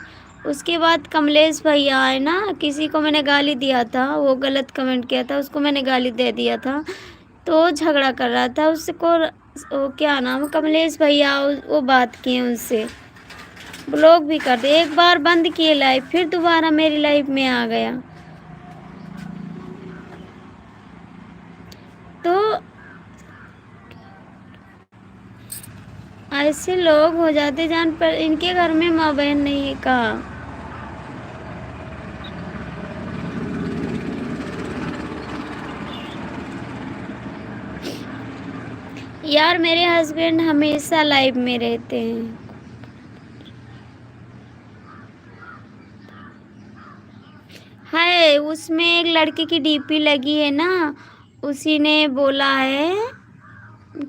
Speaker 1: उसके बाद कमलेश भैया आए ना, किसी को मैंने गाली दिया था, वो गलत कमेंट किया था, उसको मैंने गाली दे दिया था, तो झगड़ा कर रहा था। उसको वो क्या नाम है, कमलेश भैया, वो बात किए उनसे, ब्लॉक भी कर दे। एक बार बंद किए लाइव, फिर दोबारा मेरी लाइव में आ गया। तो ऐसे लोग हो जाते जान पर, इनके घर में माँ बहन नहीं है का। यार मेरे हस्बैंड हमेशा लाइव में रहते हैं। है उसमें एक लड़के की डीपी लगी है ना, उसी ने बोला है।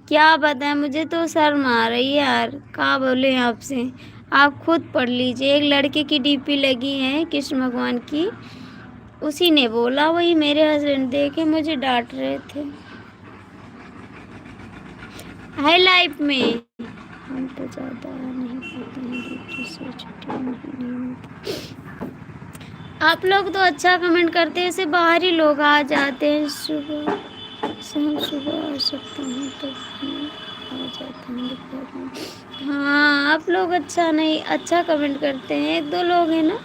Speaker 1: क्या बताएं, मुझे तो शर्म आ रही है यार, क्या बोले आपसे। आप खुद पढ़ लीजिए, एक लड़के की डीपी लगी है कृष्ण भगवान की, उसी ने बोला। वही मेरे हस्बैंड देखे मुझे डांट रहे थे। है लाइफ में हम तो ज़्यादा नहीं पढ़ते हैं, ड्यूटी से छुट्टी नहीं मिलती। आप लोग तो अच्छा कमेंट करते हैं, ऐसे बाहरी लोग आ जाते हैं। सुबह से हम सुबह आ सकते हैं तो आ जाते हैं दोपहर में। हाँ आप लोग अच्छा नहीं, अच्छा कमेंट करते हैं, एक दो लोग हैं ना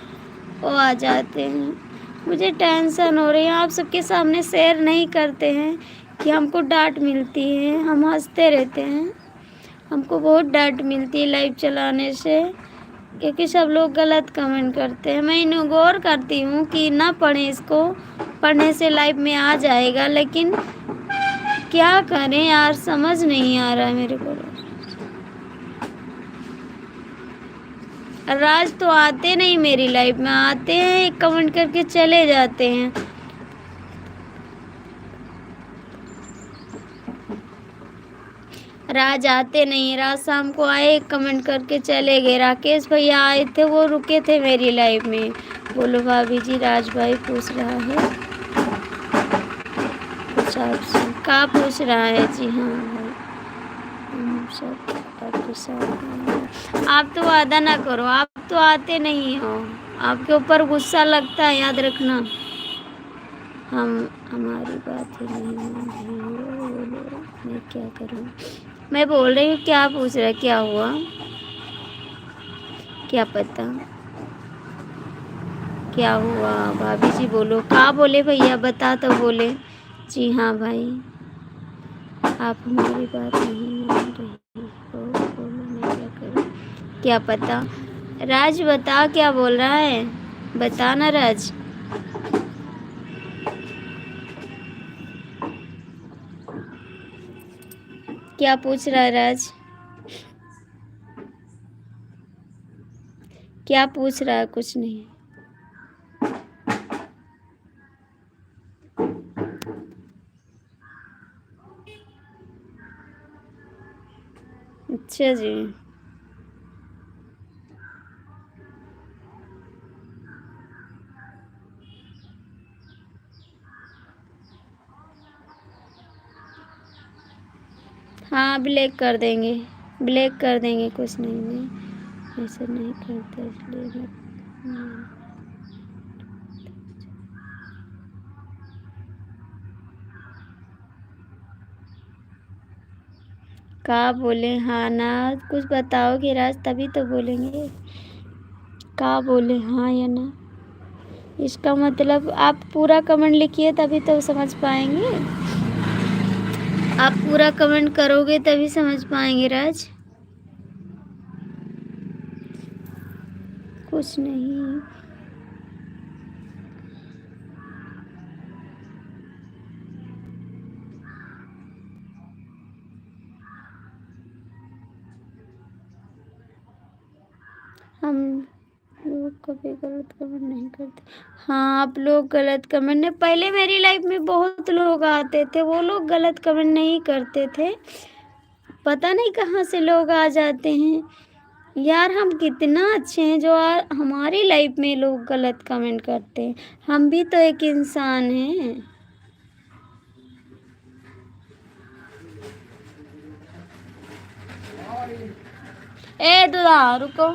Speaker 1: वो आ जाते हैं। मुझे टेंशन हो रही है, आप सबके सामने शेयर नहीं करते हैं कि हमको डांट मिलती है। हम हंसते रहते हैं, हमको बहुत डांट मिलती है लाइव चलाने से, क्योंकि सब लोग गलत कमेंट करते हैं। मैं इन्हें गौर करती हूँ कि ना पढ़ें इसको, पढ़ने से लाइव में आ जाएगा, लेकिन क्या करें यार, समझ नहीं आ रहा है मेरे को। राज तो आते नहीं मेरी लाइफ में, आते हैं एक कमेंट करके चले जाते हैं। राज आते नहीं, राज शाम को आए, एक कमेंट करके चले गए। राकेश भैया आए थे, वो रुके थे मेरी लाइफ में। बोलो भाभी जी, राज भाई पूछ रहा है कुछ आपसे। क्या पूछ रहा है? जी हाँ भाई, हम सब आपके साथ हैं। आप तो वादा ना करो, आप तो आते नहीं हो, आपके ऊपर गुस्सा लगता है, याद रखना। हम हमारी बात ही नहीं मान रही हो, बोलो मैं क्या करूं। मैं बोल रही हूँ, क्या पूछ रहा है, क्या हुआ, क्या पता क्या हुआ। भाभी जी बोलो, क्या बोले भैया, बता तो बोले। जी हाँ भाई, आप हमारी बात नहीं मान रही हो, बोलो मैं क्या करूं। क्या पता। राज बता, क्या बोल रहा है, बता ना राज। क्या पूछ रहा है राज, क्या पूछ रहा है? कुछ नहीं। अच्छा जी। हाँ ब्लैक कर देंगे, ब्लैक कर देंगे, कुछ नहीं, मैं ऐसा नहीं करता इसलिए का बोले। हाँ ना, कुछ बताओगे राज, तभी तो बोलेंगे। का बोले हाँ या ना, इसका मतलब आप पूरा कमेंट लिखिए तभी तो समझ पाएंगे। आप पूरा कमेंट करोगे तभी समझ पाएंगे राज। कुछ नहीं। हम लोग कभी गलत कमेंट नहीं करते। हाँ आप लोग गलत कमेंट नहीं, पहले मेरी लाइफ में बहुत लोग आते थे, वो लोग गलत कमेंट नहीं करते थे, पता नहीं कहाँ से लोग आ जाते हैं। यार हम कितना अच्छे हैं जो हमारी लाइफ में लोग गलत कमेंट करते हैं। हम भी तो एक इंसान हैं। ए दुआ रुको।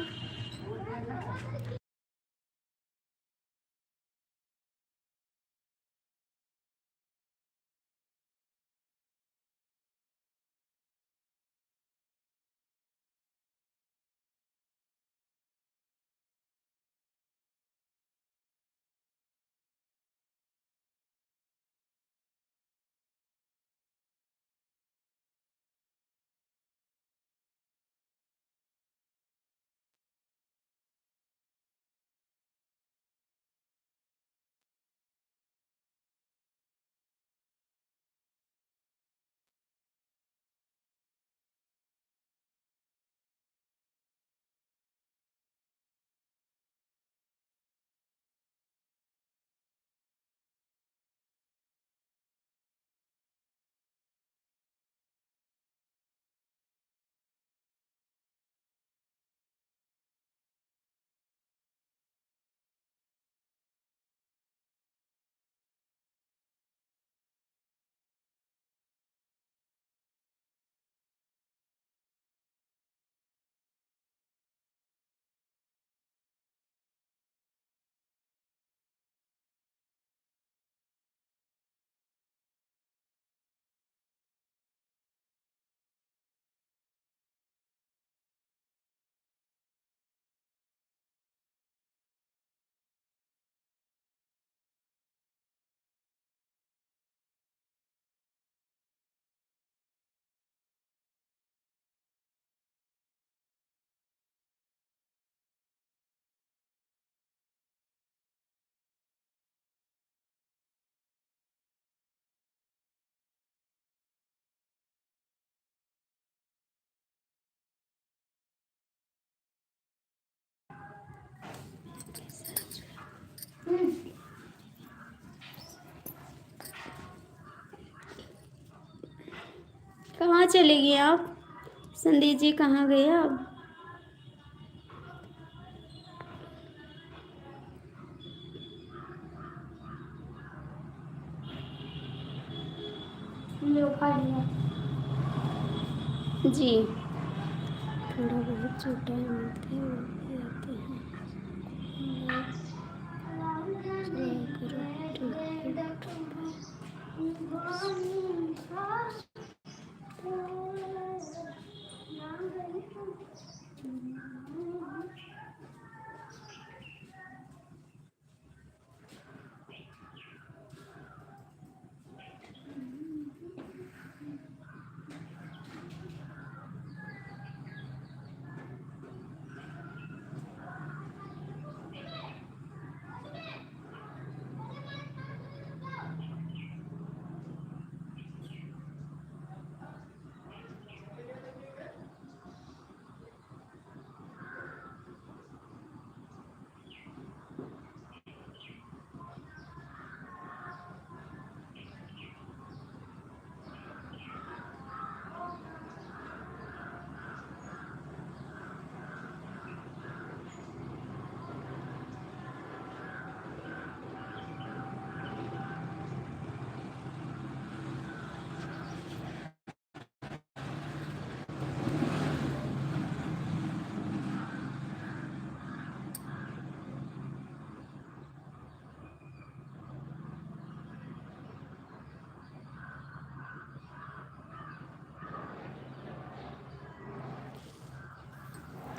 Speaker 1: चले गए आप? संदीप जी कहाँ गए आप?
Speaker 2: लो खा लिया।
Speaker 1: जी थोड़ा बहुत जो टाइम मिलते हैं वो भी आते हैं। चलाया करो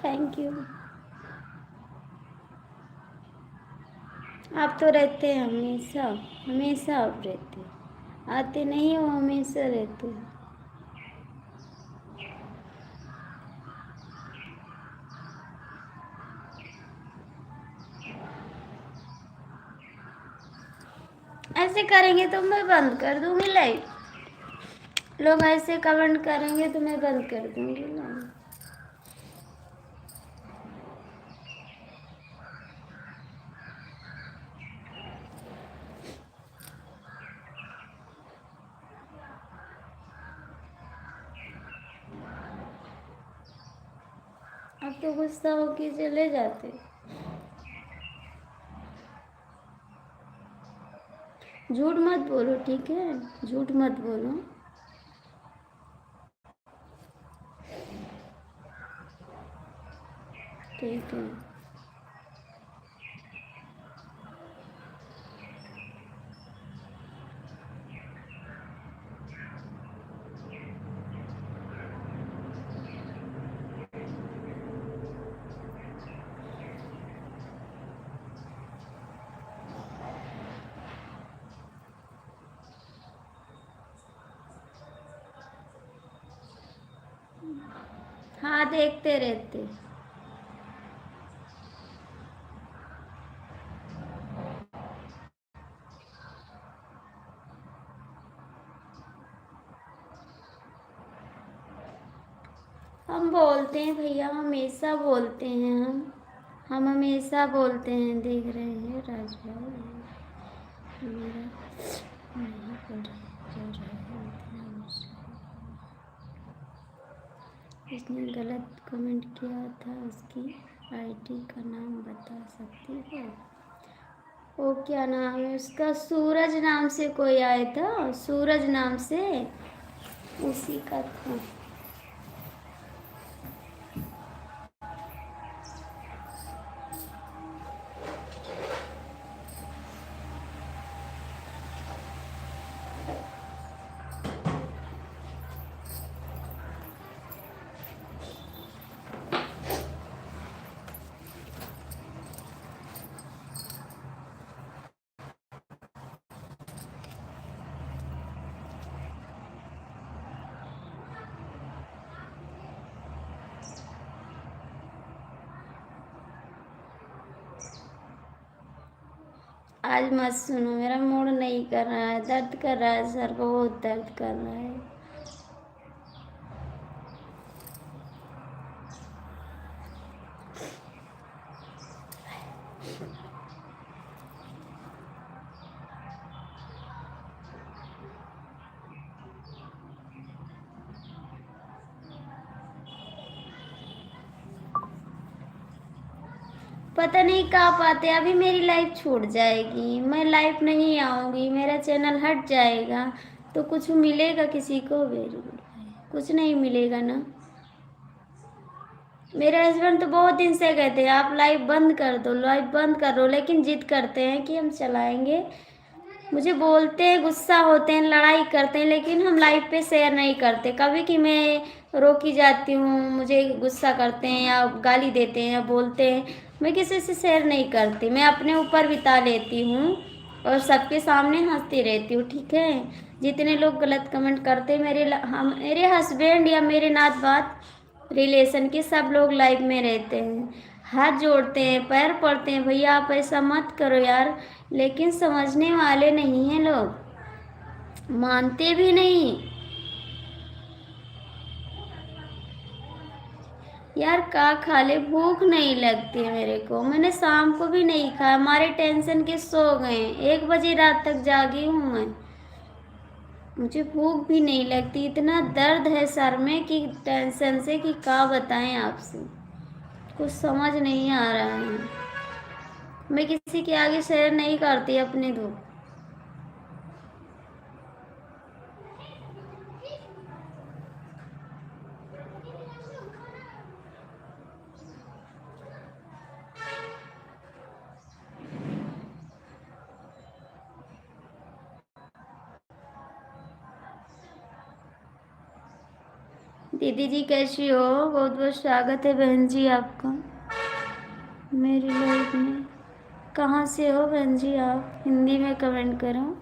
Speaker 1: थैंक यू। आप तो रहते हैं हमेशा, हमेशा आप रहते हैं, आते नहीं हो, हमेशा रहते हैं। ऐसे करेंगे तो मैं बंद कर दूंगी लाइव। लोग ऐसे कमेंट करेंगे तो मैं बंद कर दूंगी लाइव। अब तो गुस्सा होके चले जाते। झूठ मत बोलो, ठीक है? झूठ मत बोलो। ठीक है। हाँ देखते रहते। हम बोलते हैं भैया, हमेशा बोलते हैं हम हमेशा बोलते हैं। देख रहे हैं राज भाई मेरा नहीं पढ़ जा रहा है, इतना गुस्सा। इसने गलत कमेंट किया था, उसकी आईडी का नाम बता सकती हो? वो क्या नाम है उसका? सूरज नाम से कोई आया था, सूरज नाम से, उसी का था। आज मत सुनो, मेरा मूड नहीं कर रहा है, दर्द कर रहा है सर, बहुत दर्द कर रहा है। पता नहीं कब आते, अभी मेरी लाइफ छूट जाएगी, मैं लाइफ नहीं आऊंगी, मेरा चैनल हट जाएगा तो कुछ मिलेगा किसी को? वेरी गुड भाई, कुछ नहीं मिलेगा ना। मेरे हस्बैंड तो बहुत दिन से कहते हैं आप लाइव बंद कर दो, लाइव बंद कर दो, लेकिन जिद करते हैं कि हम चलाएंगे। मुझे बोलते हैं, गुस्सा होते हैं, लड़ाई करते हैं, लेकिन हम लाइव पे शेयर नहीं करते कभी कि मैं रोकी जाती हूँ, मुझे गुस्सा करते हैं या गाली देते हैं या बोलते हैं, मैं किसी से शेयर नहीं करती, मैं अपने ऊपर बिता लेती हूँ और सबके सामने हंसती रहती हूँ, ठीक है। जितने लोग गलत कमेंट करते हैं, मेरे हस्बैंड या मेरे नात बात रिलेशन के सब लोग लाइव में रहते हैं, हाथ जोड़ते हैं, पैर पड़ते हैं, भैया आप ऐसा मत करो यार, लेकिन समझने वाले नहीं हैं लोग, मानते भी नहीं। यार का खा ले, भूख नहीं लगती है मेरे को, मैंने शाम को भी नहीं खाया, हमारे टेंशन के सो गए, 1 बजे रात तक जागी हूँ मैं, मुझे भूख भी नहीं लगती, इतना दर्द है सर में कि टेंशन से कि क्या बताएं आपसे, कुछ समझ नहीं आ रहा है। मैं किसी के आगे शेयर नहीं करती अपनी दुख। दीदी जी कैसी हो? बहुत बहुत स्वागत है बहन जी आपका मेरी लाइफ में। कहाँ से हो बहन जी आप? हिंदी में कमेंट करो।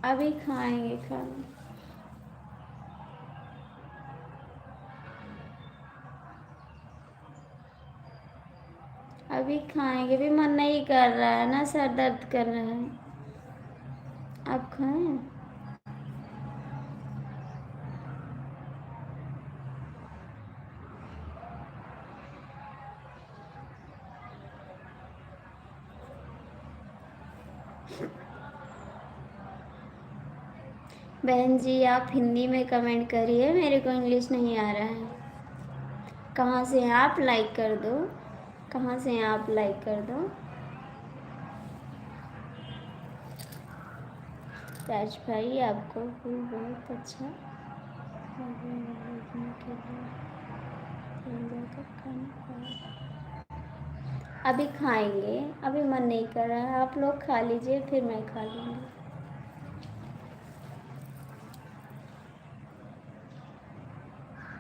Speaker 1: अभी खाएंगे खाना, अभी खाएंगे, भी मन नहीं कर रहा है ना, सर दर्द कर रहा है। आप खाएं? बहन जी आप हिंदी में कमेंट करिए, मेरे को इंग्लिश नहीं आ रहा है। कहाँ से हैं आप? लाइक कर दो। कहाँ से हैं आप? लाइक कर दो। राज भाई आपको भी बहुत अच्छा के लिए जाकर खाना खाओ। अभी खाएंगे, अभी मन नहीं कर रहा है, आप लोग खा लीजिए फिर मैं खा लूँगी।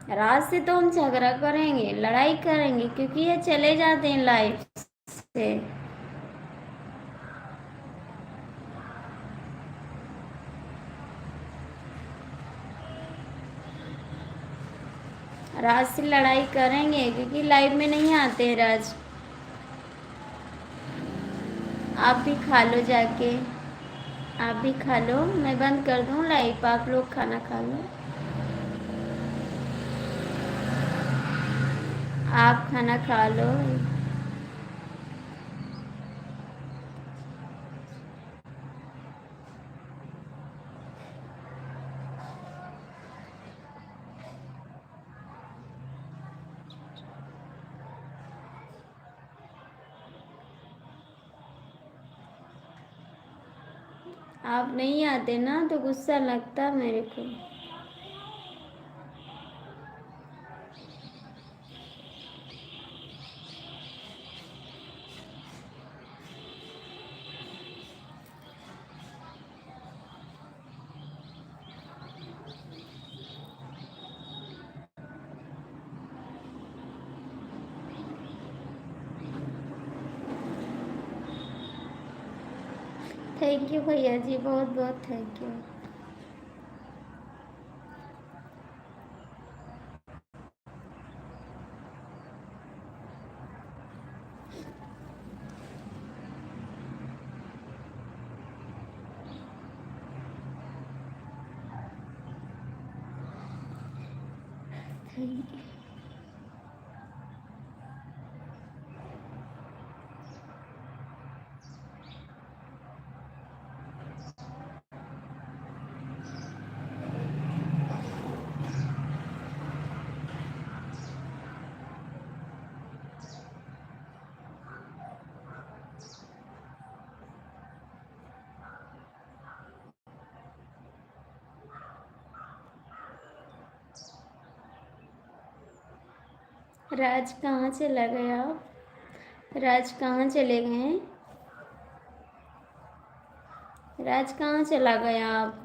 Speaker 1: रात से तो हम झगड़ा करेंगे, लड़ाई करेंगे, क्योंकि ये चले जाते हैं लाइफ से। राज से लड़ाई करेंगे क्योंकि लाइफ में नहीं आते हैं राज। आप भी खा लो जाके, आप भी खा लो, मैं बंद कर दूँ लाइव, आप लोग खाना खा लो। आप खाना खा लो। आप नहीं आते ना तो गुस्सा लगता मेरे को। थैंक यू भैया जी, बहुत बहुत thank you. Thank you. Raj कहाँ चला गया आप? राज कहाँ चले गए? राज कहाँ चला गया आप?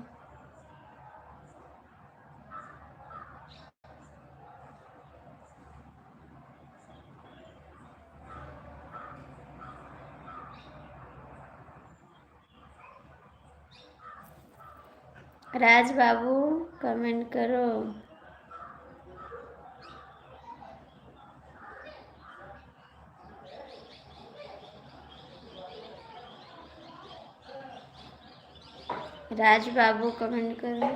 Speaker 1: राज बाबू कमेंट करो। राज बाबू कमेंट करो।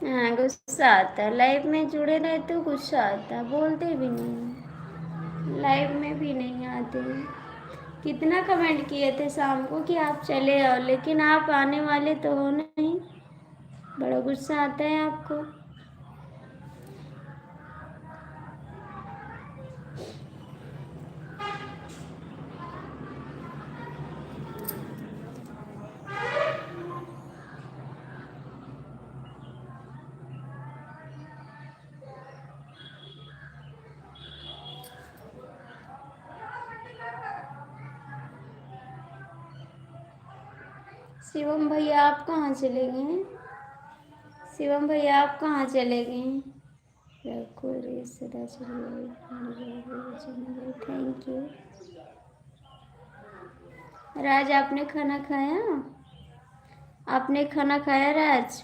Speaker 1: हाँ, गुस्सा आता है। लाइव में जुड़े रहते हो, गुस्सा आता है, बोलते भी नहीं, लाइव में भी नहीं आते। कितना कमेंट किए थे शाम को कि आप चले आओ, लेकिन आप आने वाले तो हो नहीं। बड़ा गुस्सा आता है आपको। शिवम भैया आप कहाँ चले गए? शिवम भैया आप कहाँ चले गए? Thank you. राज आपने खाना खाया? आपने खाना खाया राज?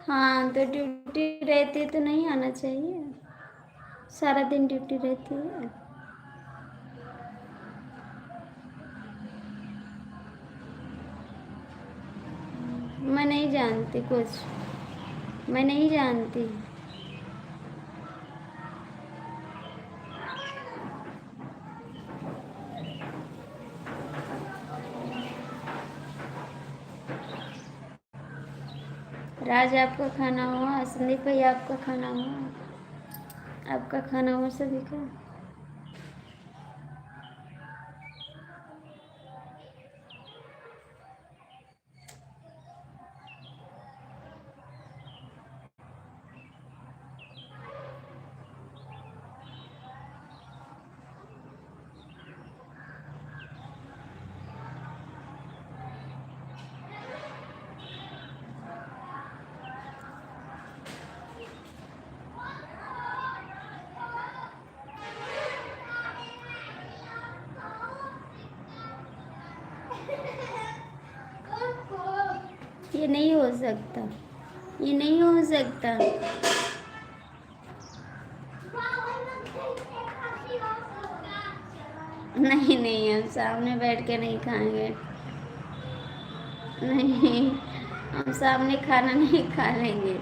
Speaker 1: हाँ, तो ड्यूटी रहती है तो नहीं आना चाहिए। सारा दिन ड्यूटी रहती है। मैं नहीं जानती कुछ, मैं नहीं जानती। राज आपका खाना हुआ? संदीप भैया आपका खाना हुआ? आपका खाना हुआ सभी का? ये नहीं हो सकता, ये नहीं हो सकता। नहीं नहीं, हम सामने बैठ के नहीं खाएंगे। नहीं, हम सामने खाना नहीं खा लेंगे,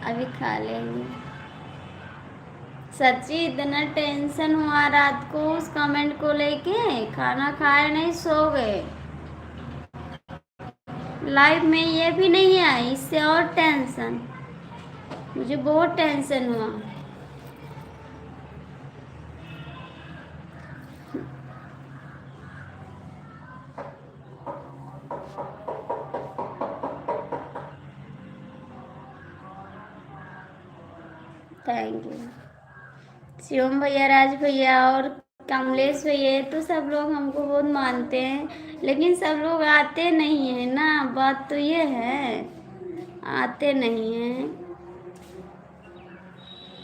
Speaker 1: अभी खा लेंगे। सच्ची इतना टेंशन हुआ रात को उस कमेंट को लेके, खाना खाए नहीं, सो गए। लाइव में ये भी नहीं आई, इससे और टेंशन, मुझे बहुत टेंशन हुआ। Thank you. शिवम भैया, राज भैया और कमलेश भैया, तो सब लोग हमको बहुत मानते हैं, लेकिन सब लोग आते नहीं हैं ना, बात तो ये है, आते नहीं हैं।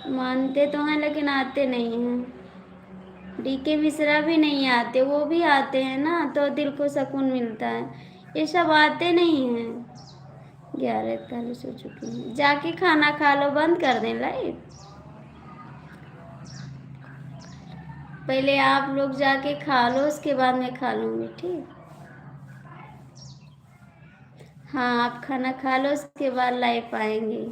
Speaker 1: मानते तो हैं लेकिन आते नहीं हैं। डीके मिश्रा भी नहीं आते, वो भी आते हैं ना, तो दिल को सुकून मिलता है। ये सब आते नहीं हैं। 11:41 हो चुकी है। जाके खाना खा लो, बंद कर दें लाइव। पहले आप लोग जाके खा लो, उसके बाद मैं खा लूँगी, ठीक। हाँ, आप खाना खा लो, उसके बाद लाइव आएंगे।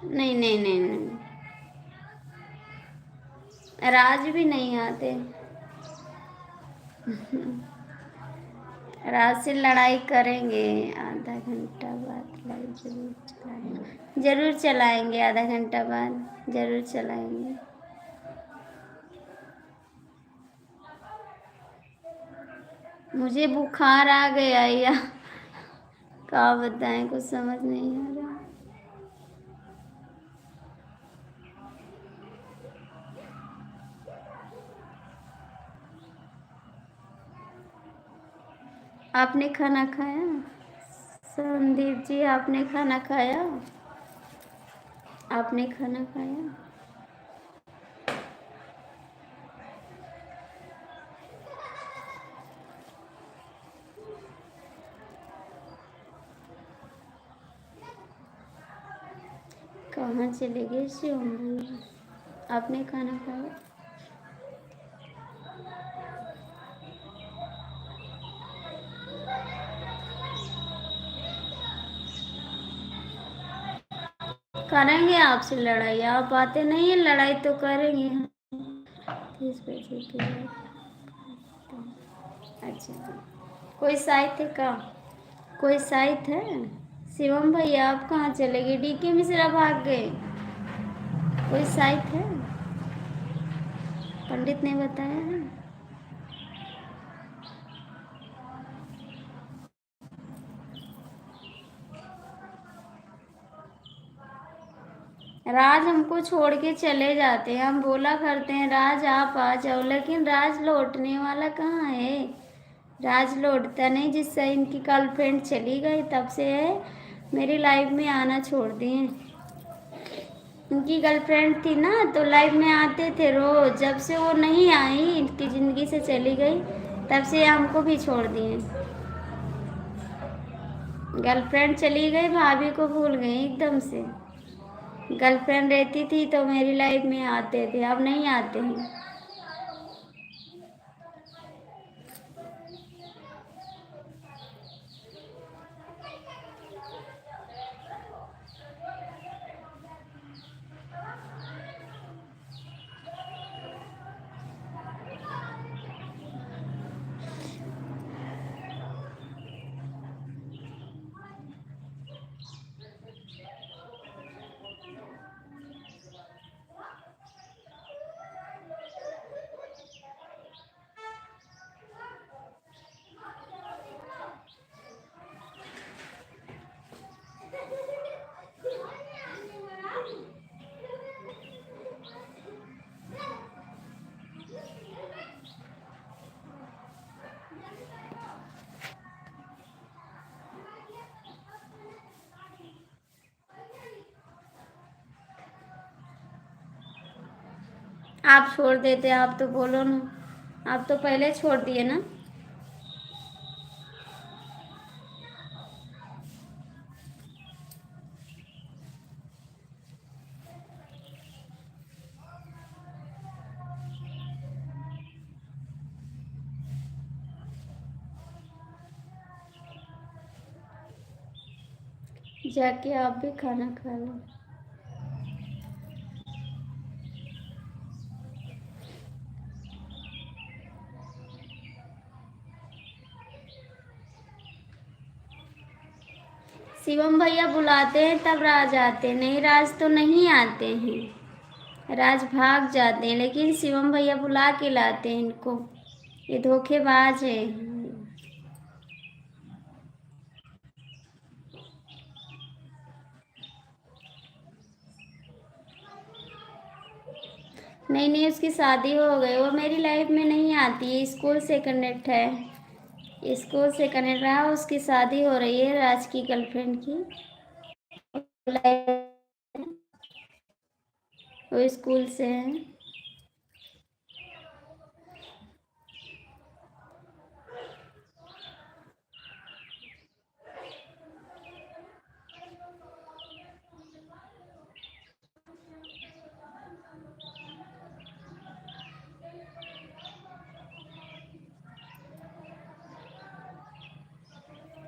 Speaker 1: नहीं नहीं नहीं नहीं, राज भी नहीं आते। राज से लड़ाई करेंगे। आधा घंटा बाद लाइव जरूर चलाएंगे, जरूर चलाएंगे। आधा घंटा बाद जरूर चलाएंगे। मुझे बुखार आ गया या क्या बताएं, कुछ समझ नहीं आ रहा। आपने खाना खाया? संदीप जी, आपने खाना खाया? आपने खाना खाया? कहाँ चले गए शिवम भैया? आपने खाना खाया? करेंगे आपसे लड़ाई, आप आते नहीं है, लड़ाई तो करेंगे हम। 30 बजे के बाद। अच्छा, कोई साइट है का? कोई साइट है? शिवम भैया, आप कहाँ चले गए? डीके मिश्रा भाग गए। कोई साइट है? पंडित ने बताया है। राज हमको छोड़ के चले जाते हैं, हम बोला करते हैं राज आप आ जाओ, लेकिन राज लौटने वाला कहाँ है। राज लौटता नहीं। जिससे इनकी गर्लफ्रेंड चली गई तब से मेरी लाइफ में आना छोड़ दिए। इनकी गर्लफ्रेंड थी ना, तो लाइफ में आते थे रोज। जब से वो नहीं आई, इनकी ज़िंदगी से चली गई, तब से हमको भी छोड़ दिए। गर्लफ्रेंड चली गई, भाभी को भूल गई एकदम से। गर्लफ्रेंड रहती थी तो मेरी लाइफ में आते थे, अब नहीं आते हैं। आप छोड़ देते, आप तो बोलो ना, आप तो पहले छोड़ दिए ना। जाके आप भी खाना खा लो। शिवम भैया बुलाते हैं तब राज आते, नहीं राज तो नहीं आते हैं। राज भाग जाते हैं, लेकिन शिवम भैया बुला के लाते हैं इनको। ये धोखेबाज है। नहीं नहीं, उसकी शादी हो गई, वो मेरी लाइफ में नहीं आती है। स्कूल से कनेक्ट है, स्कूल से कनेक्ट रहा। उसकी शादी हो रही है राज की गर्लफ्रेंड की। वो स्कूल से है।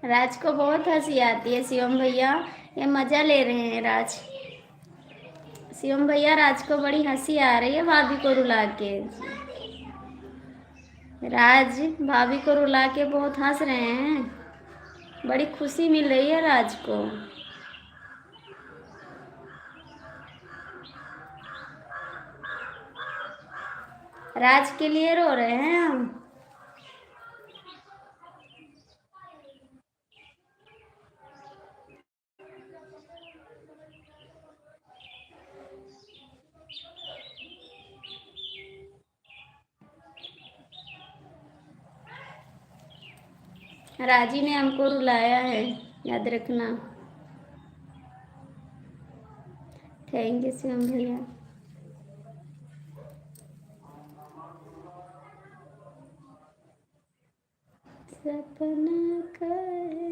Speaker 1: राज को बहुत हंसी आती है शिवम भैया, ये मजा ले रहे हैं राज। शिवम भैया राज को बड़ी हंसी आ रही है भाभी को रुला के। राज भाभी को रुला के बहुत हंस रहे हैं, बड़ी खुशी मिल रही है राज को। राज के लिए रो रहे हैं हम। राजी ने हमको रुलाया है, याद रखना। थैंक यू शिवम भैया। सपना कहे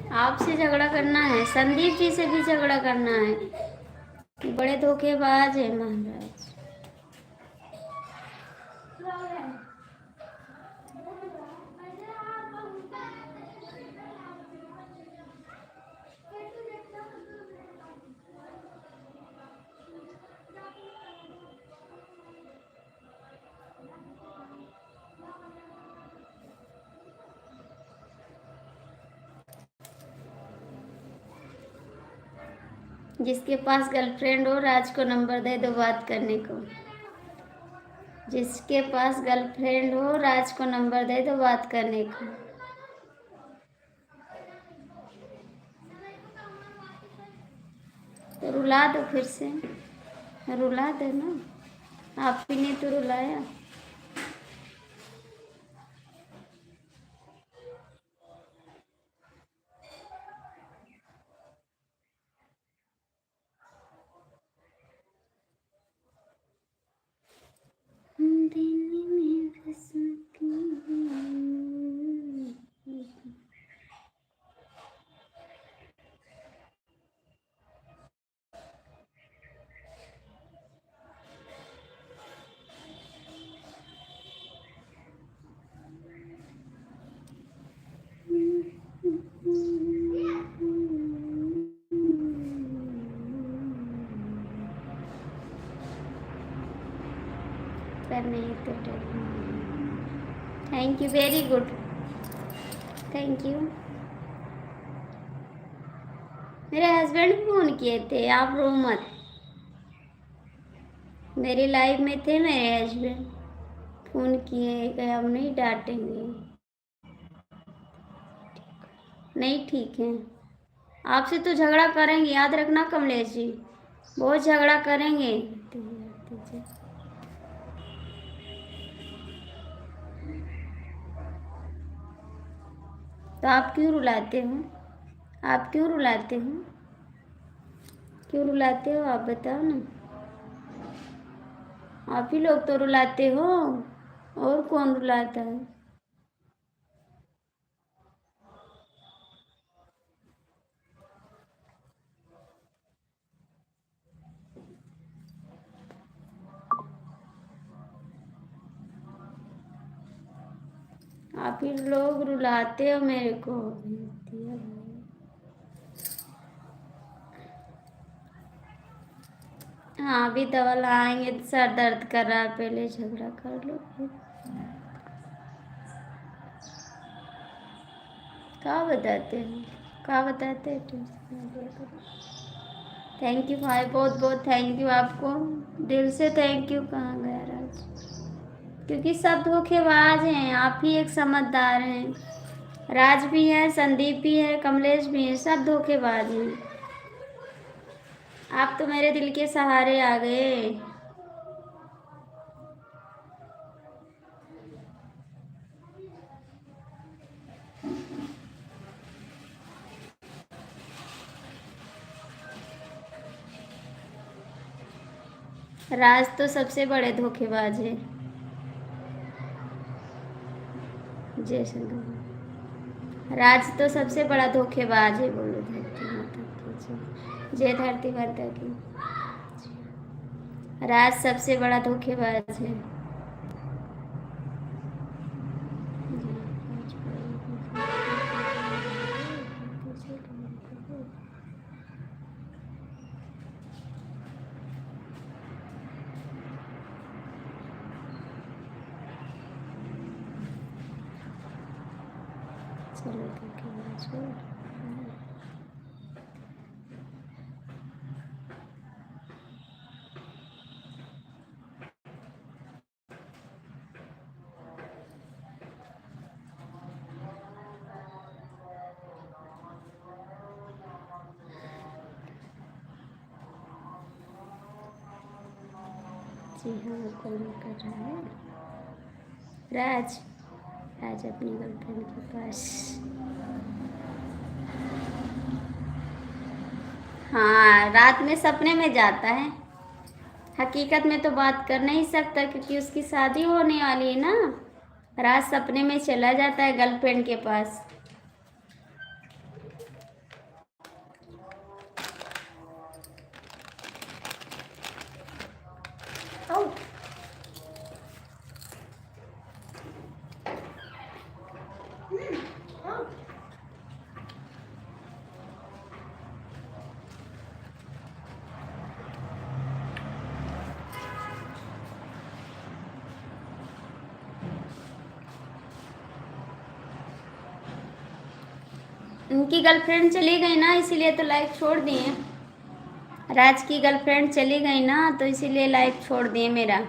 Speaker 1: आपसे झगड़ा करना है, संदीप जी से भी झगड़ा करना है। बड़े धोखेबाज है महाराज। जिसके पास गर्लफ्रेंड हो राज को नंबर दे दो बात करने को। जिसके पास गर्लफ्रेंड हो राज को नंबर दे दो बात करने को। तो रुला दो फिर से, रुला दो ना, आप ही ने तो रुलाया। दिल में बस पर नहीं तो thank you, very good, thank you. मेरे हस्बैंड फोन किए थे, आप रो मत। मेरी लाइफ में थे मेरे हस्बैंड, फोन किए कि हम नहीं डांटेंगे। नहीं ठीक है, आपसे तो झगड़ा करेंगे, याद रखना कमलेश जी, बहुत झगड़ा करेंगे। तो आप क्यों रुलाते हो? आप क्यों रुलाते हो? क्यों रुलाते हो आप बताओ ना। आप ही लोग तो रुलाते हो, और कौन रुलाता है? आप ही लोग रुलाते हो मेरे को। हाँ अभी दवा लाएंगे, सर दर्द कर रहा है, पहले झगड़ा कर लो फिर। क्या बताते हैं, क्या बताते हैं ट्यूशन। थैंक यू भाई, बहुत बहुत थैंक यू आपको, दिल से थैंक यू। कहाँ गया राज? क्योंकि सब धोखेबाज हैं, आप ही एक समझदार हैं। राज भी है, संदीप भी है, कमलेश भी है, सब धोखेबाज हैं। आप तो मेरे दिल के सहारे आ गए। राज तो सबसे बड़े धोखेबाज है। जय शंकर। राज तो सबसे बड़ा धोखेबाज है। बोलो धरती माता की जय, जय धरती माता की। राज सबसे बड़ा धोखेबाज है। चलो धोखेबाज हो। जी हाँ, कॉल कर रहा है राज। राज अपनी गर्लफ्रेंड के पास। हाँ रात में सपने में जाता है, हकीकत में तो बात कर नहीं सकता क्योंकि उसकी शादी होने वाली है ना। रात सपने में चला जाता है गर्लफ्रेंड के पास। उनकी गर्लफ्रेंड चली गई ना, इसीलिए तो लाइक छोड़ दिए। राज की गर्लफ्रेंड चली गई ना, तो इसीलिए लाइक छोड़ दिए मेरा।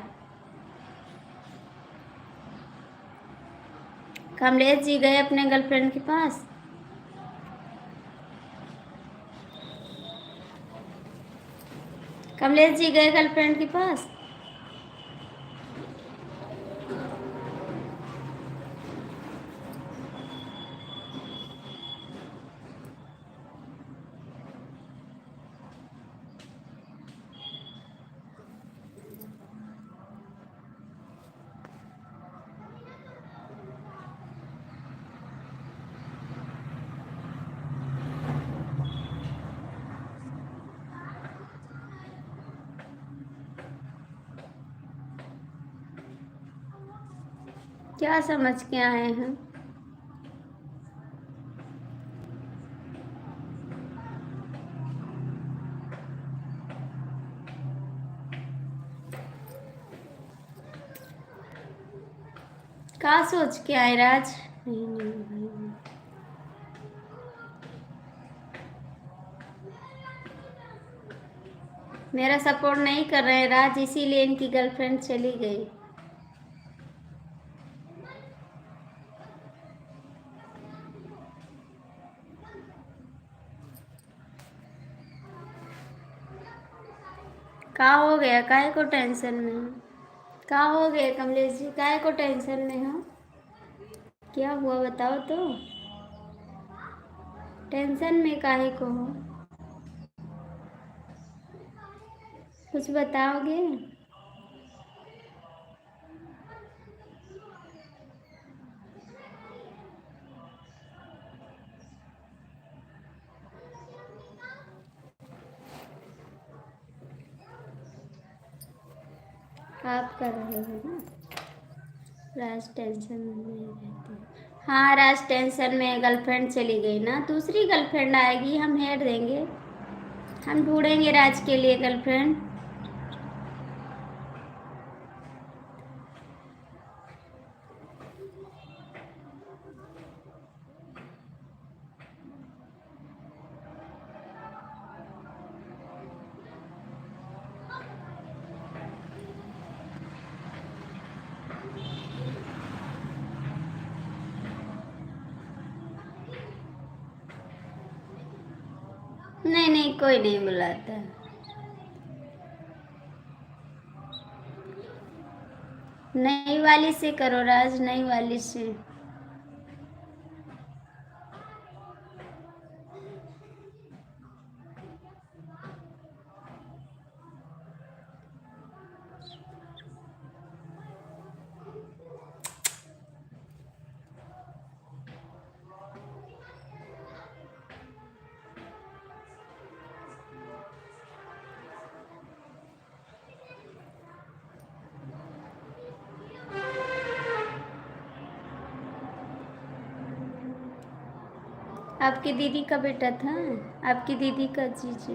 Speaker 1: कमलेश जी गए अपने गर्लफ्रेंड के पास। कमलेश जी गए गर्लफ्रेंड के पास। क्या समझ के आए हैं? क्या सोच के आए राज? नहीं नहीं भाई, मेरा सपोर्ट नहीं कर रहे हैं राज, इसीलिए इनकी गर्लफ्रेंड चली गई। क्या हो गया, काहे को टेंशन में हो? क्या हो गया कमलेश जी, काहे को टेंशन में हो? क्या हुआ बताओ तो। टेंशन में काहे को हो, कुछ बताओगे? आप कर रहे हो ना। राज टेंशन में नहीं रहती। हाँ राज टेंशन में, गर्लफ्रेंड चली गई ना, दूसरी गर्लफ्रेंड आएगी, हम हेर देंगे। हम ढूंढेंगे राज के लिए गर्लफ्रेंड। कोई नहीं बुलाता। नई वाली से करो राज, नई वाली से। आपकी दीदी का बेटा था, आपकी दीदी का जीजू।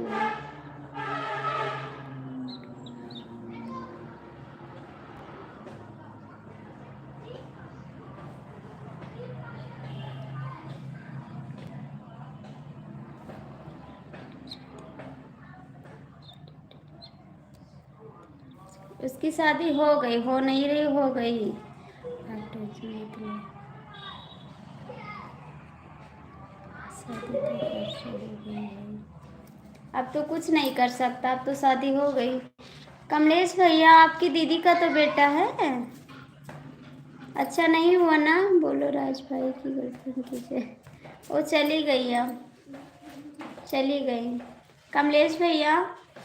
Speaker 1: उसकी शादी हो गई, हो नहीं रही, हो गई। शादी तो परसों हो गई है। अब तो कुछ नहीं कर सकता, अब तो शादी हो गई। कमलेश भैया आपकी दीदी का तो बेटा है। अच्छा नहीं हुआ ना, बोलो राज भाई की गर्लफ्रेंड कीजिए। वो चली गई, अब चली गई। कमलेश भैया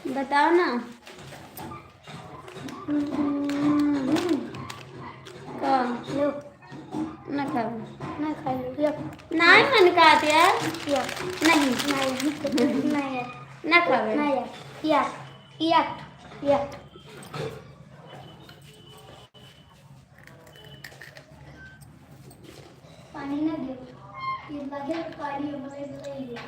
Speaker 1: बताओ ना। कौन लो ना खाओ,
Speaker 2: ना खा लो।
Speaker 1: नहीं मन का दिया नहीं
Speaker 2: नहीं
Speaker 1: ना खावे
Speaker 2: नहीं या पानी ना दे, ये लगे पानी हमारे ले लिया।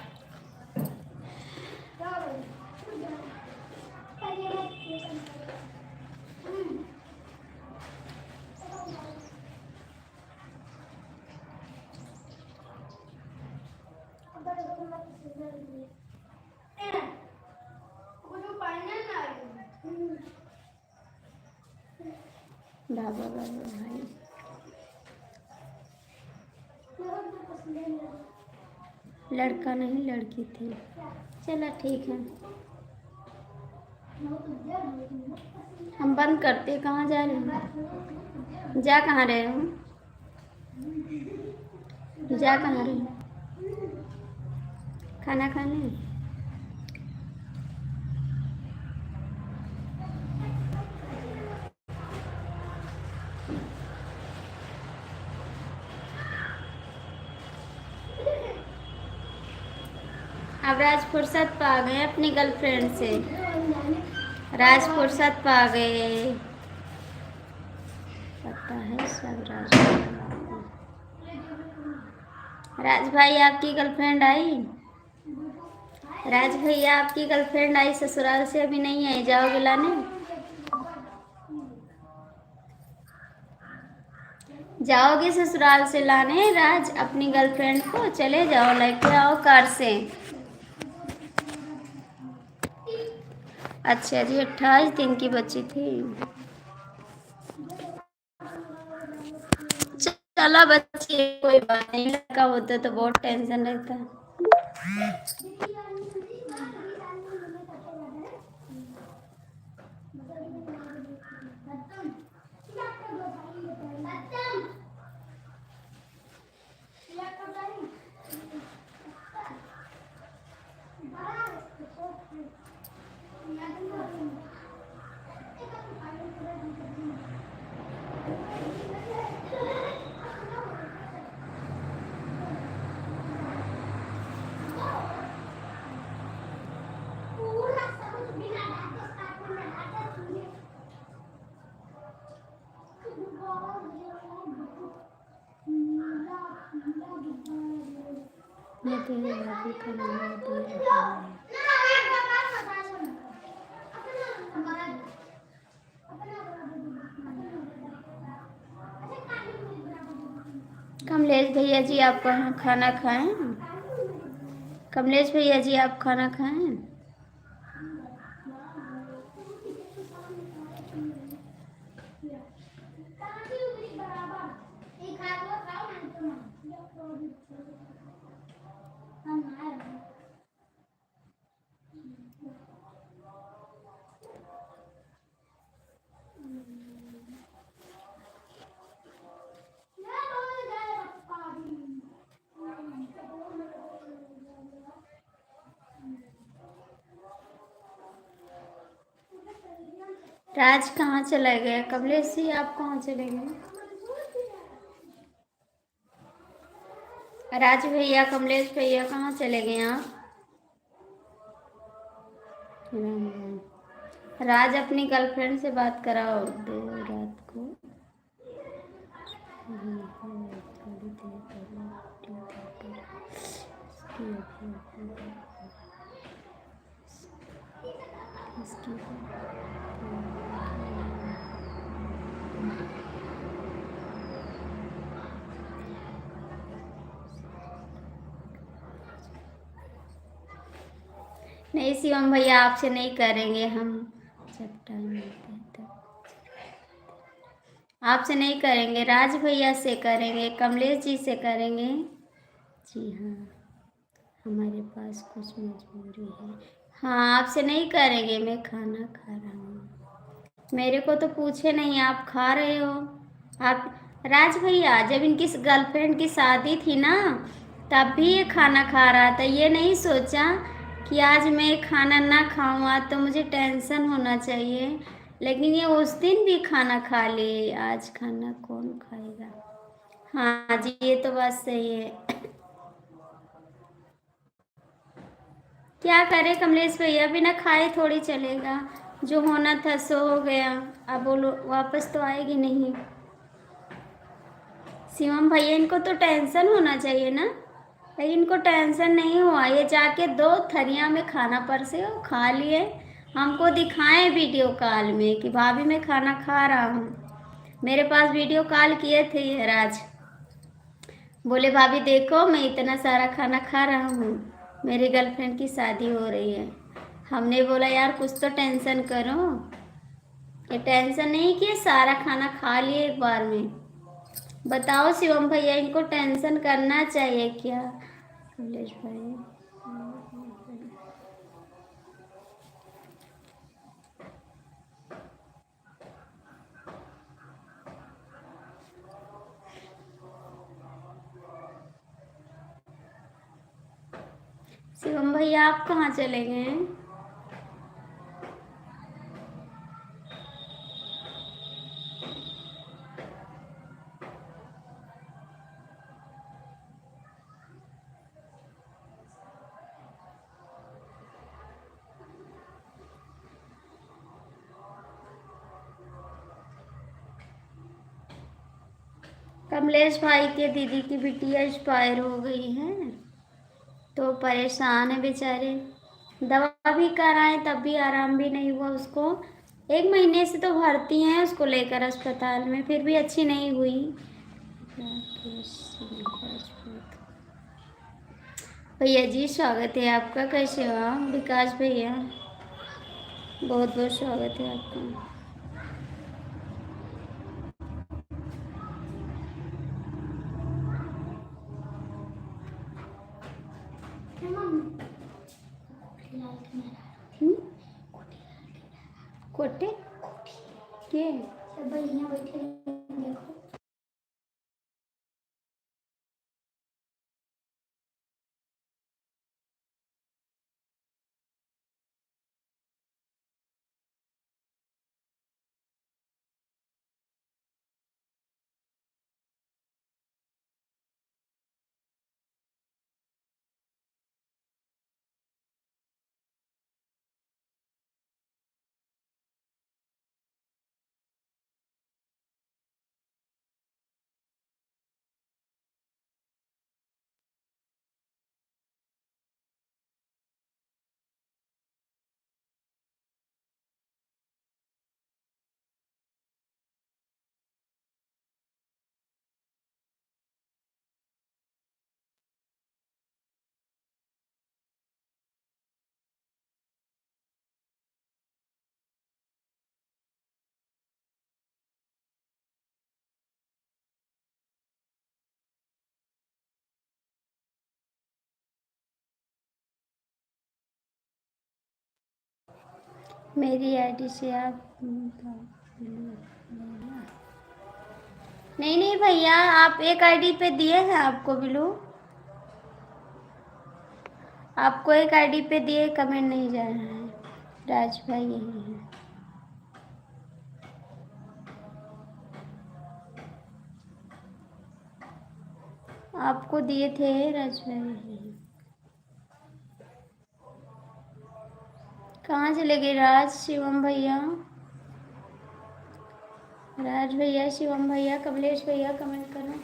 Speaker 1: बाबा बाबा भाई लड़का नहीं लड़की थी। चलो ठीक है, हम बंद करते। कहाँ जा रहे हो? जा कहाँ रहे हो? जा कहाँ रहे हो? खाना खाने? अब राज फुर्सत पा गए अपनी गर्लफ्रेंड से। राज फुर्सत पा गए, पता है सब राज। राज भाई आपकी गर्लफ्रेंड आई? राज भैया आपकी गर्लफ्रेंड आई ससुराल से? अभी नहीं आई, जाओगे लाने? जाओगे ससुराल से लाने राज अपनी गर्लफ्रेंड को? चले जाओ, लेके आओ कार से। अच्छा जी, 28 दिन की बच्ची थी। चला बच्ची, कोई बात नहीं, लड़का होता तो बहुत टेंशन रहता। मैं तेरे भाभी का नंबर दे रहा हूँ। कमलेश भैया जी आप खाना खाएं? कमलेश भैया जी आप खाना खाएं? राज कहाँ चले गए? कमलेश जी आप कहाँ चले गए? राज भैया, कमलेश भैया कहाँ चले गए आप? राम राम। राज अपनी गर्लफ्रेंड से बात कराओ दो रात को। थोड़ी देर पहले इसकी नहीं शिवम भैया, आपसे नहीं करेंगे हम, जब टाइम मिलता है तब। आपसे नहीं करेंगे, राज भैया से करेंगे, कमलेश जी से करेंगे। जी हाँ, हमारे पास कुछ मजबूरी है। हाँ, आपसे नहीं करेंगे, मैं खाना खा रहा हूँ। मेरे को तो पूछे नहीं, आप खा रहे हो। आप राज भैया, जब इनकी गर्लफ्रेंड की शादी थी ना, तब भी ये खाना खा रहा था। ये नहीं सोचा कि आज मैं खाना ना खाऊं, आज तो मुझे टेंशन होना चाहिए, लेकिन ये उस दिन भी खाना खा लिए। आज खाना कौन खाएगा? हाँ जी, ये तो बात सही है। क्या करे कमलेश भैया, बिना खाए थोड़ी चलेगा। जो होना था सो हो गया, अब बोलो वापस तो आएगी नहीं। शिवम भैया, इनको तो टेंशन होना चाहिए ना, लेकिन इनको टेंशन नहीं हुआ। ये जाके 2 थरिया में खाना परसे और खा लिए। हमको दिखाएं वीडियो कॉल में कि भाभी मैं खाना खा रहा हूँ। मेरे पास वीडियो कॉल किए थे ये राज, बोले भाभी देखो मैं इतना सारा खाना खा रहा हूँ, मेरी गर्लफ्रेंड की शादी हो रही है। हमने बोला यार कुछ तो टेंशन करो। ये टेंशन नहीं कि सारा खाना खा लिए एक बार में। बताओ शिवम भैया, इनको टेंशन करना चाहिए क्या? कमलेश भाई, शिवम भैया आप कहाँ चले गए हैं? कमलेश भाई के दीदी की बिटिया एक्सपायर हो गई है, तो परेशान है बेचारे। दवा भी कराए तब भी आराम भी नहीं हुआ उसको। 1 महीने से तो भर्ती हैं उसको लेकर अस्पताल में, फिर भी अच्छी नहीं हुई। राकेश सिंह राजपूत। भैया जी स्वागत है आपका, कैसे हो आप? विकास भैया, बहुत बहुत स्वागत है आपका। हम्म? कोटे के भैया बैठे देखो। मेरी आईडी से आप नहीं नहीं भैया, आप एक आईडी पे दिए हैं आपको बिलू, आपको एक आईडी पे दिए, कमेंट नहीं जा रहा है। राज भाई यही है। आपको दिए थे राज भाई। कहाँ चले गए राज, शिवम भैया, राज भैया, शिवम भैया, कमलेश भैया, कमेंट करो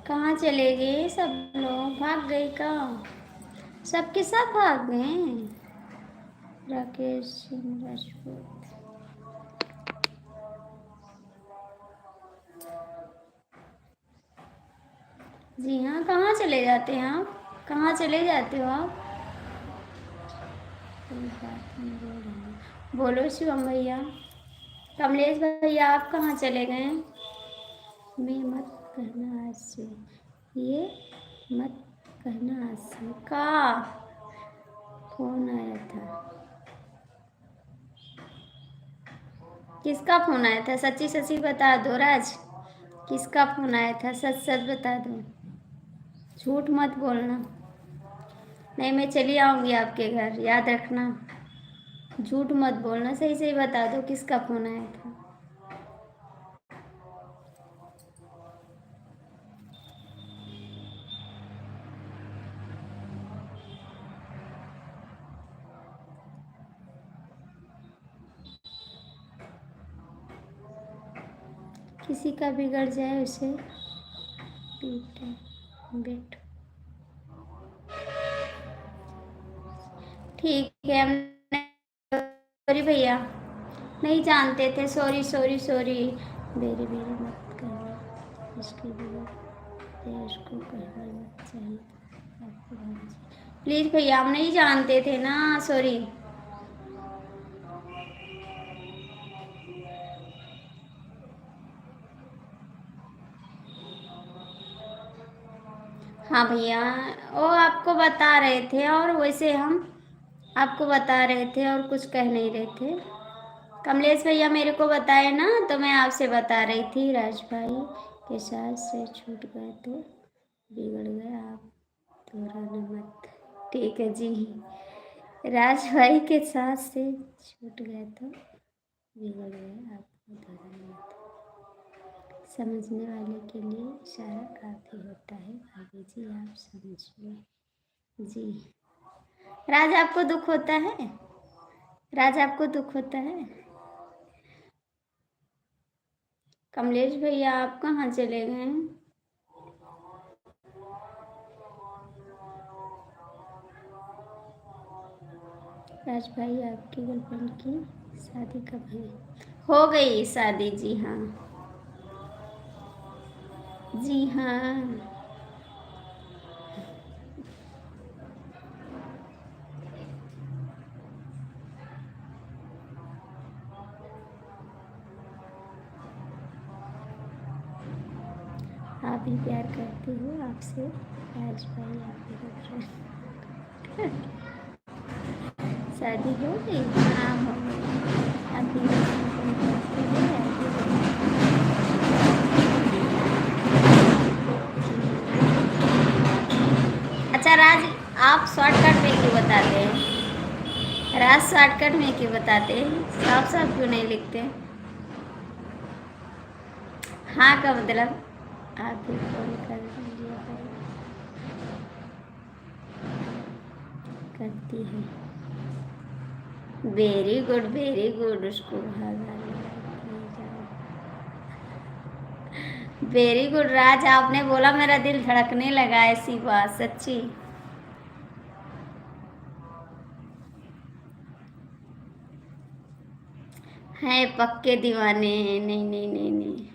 Speaker 1: कहाँ चले गए सब लोग, भाग गए का? सबके सब भाग गए। राकेश सिंह राजपूत, जी हाँ, कहाँ चले जाते हैं आप, कहाँ चले जाते हो आप? कोई बात नहीं, बोल रहे हैं। बोलो शिवम भैया, कमलेश भैया, आप कहाँ चले गए? मैं मत कहना आज से, ये मत कहना आज से का फोन आया था। किसका फोन आया था? सच्ची सच्ची बता दो राज, किसका फोन आया था? सच सच बता दो, झूठ मत बोलना। नहीं, मैं चली आऊँगी आपके घर, याद रखना। झूठ मत बोलना, सही सही बता दो किसका फोन आया था। किसी का बिगड़ जाए उसे पीटे बेट। ठीक है, हम सॉरी भैया, नहीं जानते थे, सॉरी सॉरी सॉरी। बेरी बेरी मत करना, इसकी बिगड़ इसको कहना मत चाहिए आपको, प्लीज़ भैया, हम नहीं जानते थे ना, सॉरी। हाँ भैया, वो आपको बता रहे थे और वैसे हम आपको बता रहे थे और कुछ कह नहीं रहे थे। कमलेश भैया मेरे को बताए ना, तो मैं आपसे बता रही थी। राज भाई के साथ से छूट गए तो बिगड़ गए, आप दोहराना मत। ठीक है जी, राज भाई के साथ से छूट गए तो बिगड़ गए, आपको दोहराना मत। समझने वाले के लिए इशारा काफ़ी होता है, भाभी जी आप समझ लो जी। राज आपको दुख होता है? राज आपको दुख होता है? कमलेश भैया आप कहाँ चले गए? राज भाई आपकी गर्लफ्रेंड की शादी कब है? हो गई शादी, जी हाँ, जी हाँ। आप भी प्यार करती हो आपसे राज भाई, आपकी गर्लफ्रेंड शादी हो गई? हाँ हो गई। आप भी गर्लफ्रेंड करती हो, अच्छा राज, आप शॉर्टकट में क्यों बताते हैं? राज शॉर्टकट में क्यों बताते हैं, साफ साफ क्यों नहीं लिखते? हाँ का मतलब आप भी फोन कर लिया करती है। वेरी गुड, उसको भागा। वेरी गुड राज, आपने बोला मेरा दिल धड़कने लगा, ऐसी बात सच्ची। है पक्के दीवाने हैं, नहीं नहीं नहीं नहीं।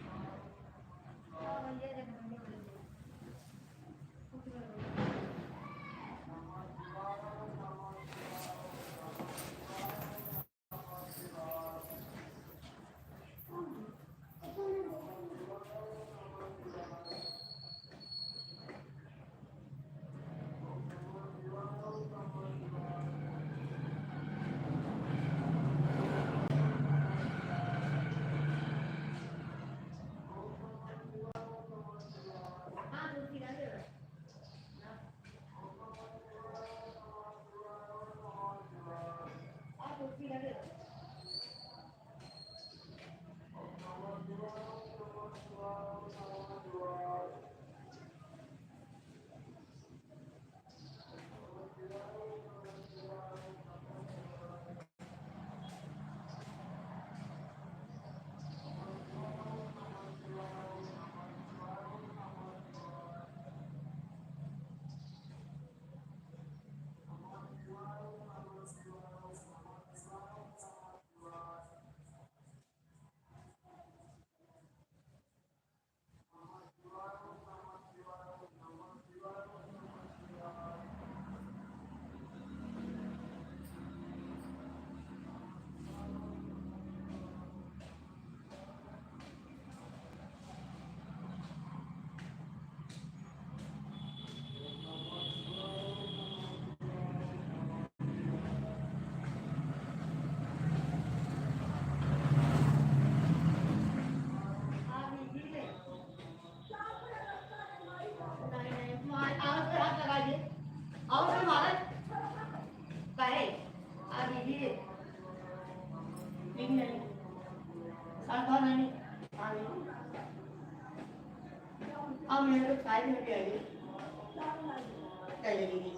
Speaker 1: अब मैंने तो 5 मिनट आएगी चल दीदी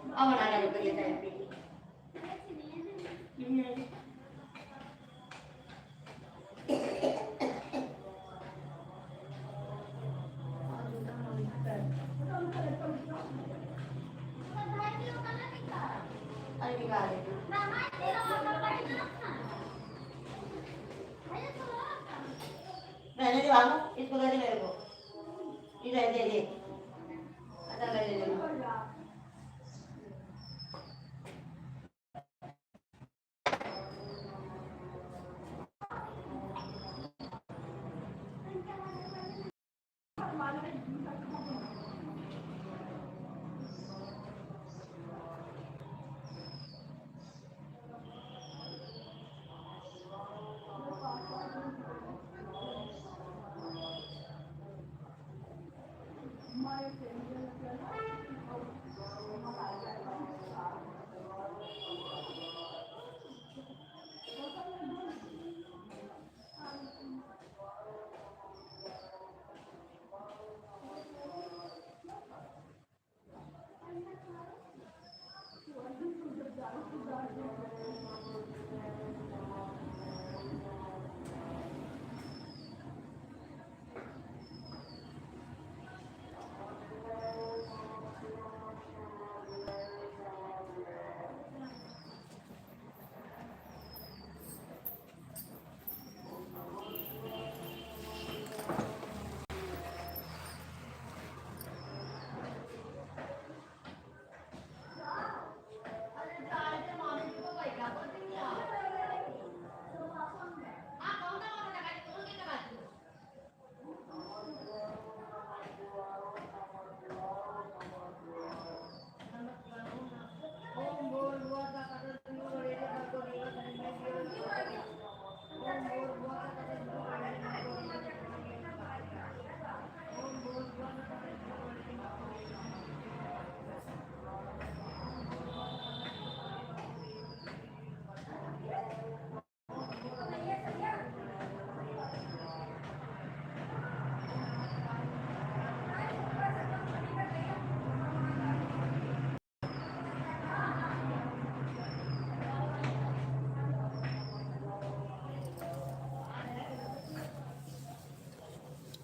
Speaker 1: अब बना ले रुपये टाइम पे अरे निकाल दे रहने दे बाबू इसको दे दे मेरे को इधर दे दे अच्छा ले ले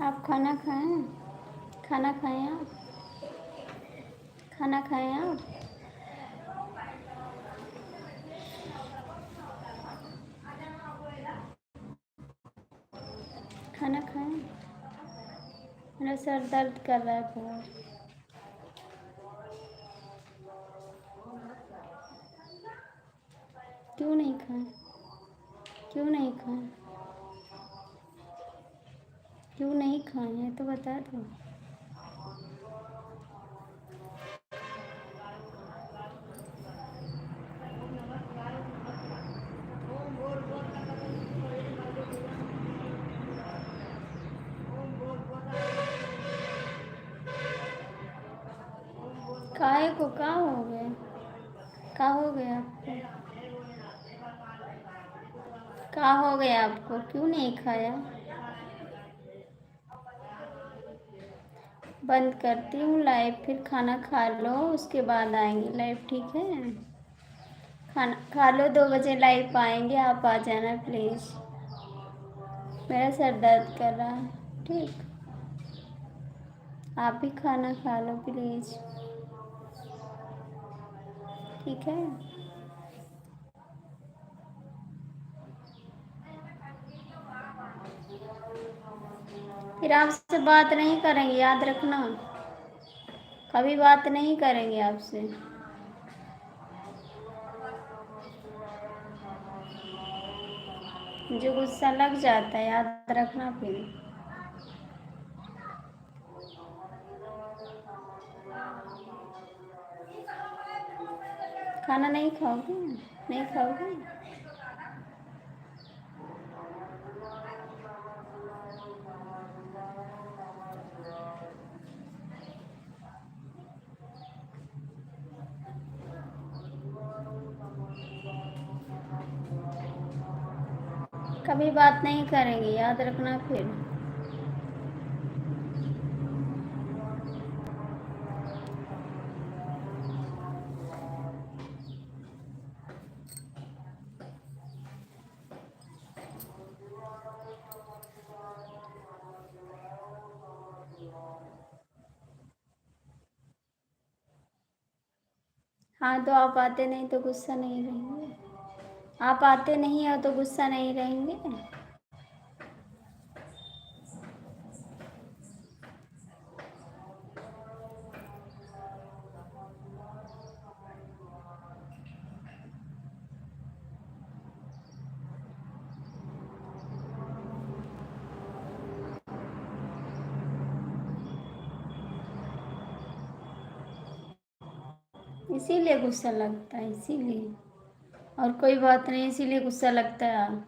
Speaker 1: आप खाना खाएं खाना खाएं आप खाना खाएं आप खाना खाएं मेरा सर दर्द कर रहा है बहुत क्यों नहीं खाएं क्यों नहीं खाएं क्यों नहीं खाएं तो बता दो काहे को का हो गया आपको का हो गया आपको क्यों नहीं खाया बंद करती हूँ लाइव फिर खाना खा लो उसके बाद आएंगे लाइव ठीक है खाना खा लो 2 बजे लाइव आएंगे आप आ जाना प्लीज़ मेरा सर दर्द कर रहा है ठीक आप भी खाना खा लो प्लीज़ ठीक है फिर आपसे बात नहीं करेंगे याद रखना कभी बात नहीं करेंगे आपसे मुझे गुस्सा लग जाता है याद रखना फिर खाना नहीं खाओगे कभी बात नहीं करेंगे याद रखना फिर हाँ, तो आप आते नहीं तो गुस्सा नहीं रहेंगे। आप आते नहीं हो तो गुस्सा नहीं रहेंगे। इसीलिए गुस्सा लगता है, इसीलिए। और कोई बात नहीं, इसीलिए गुस्सा लगता है।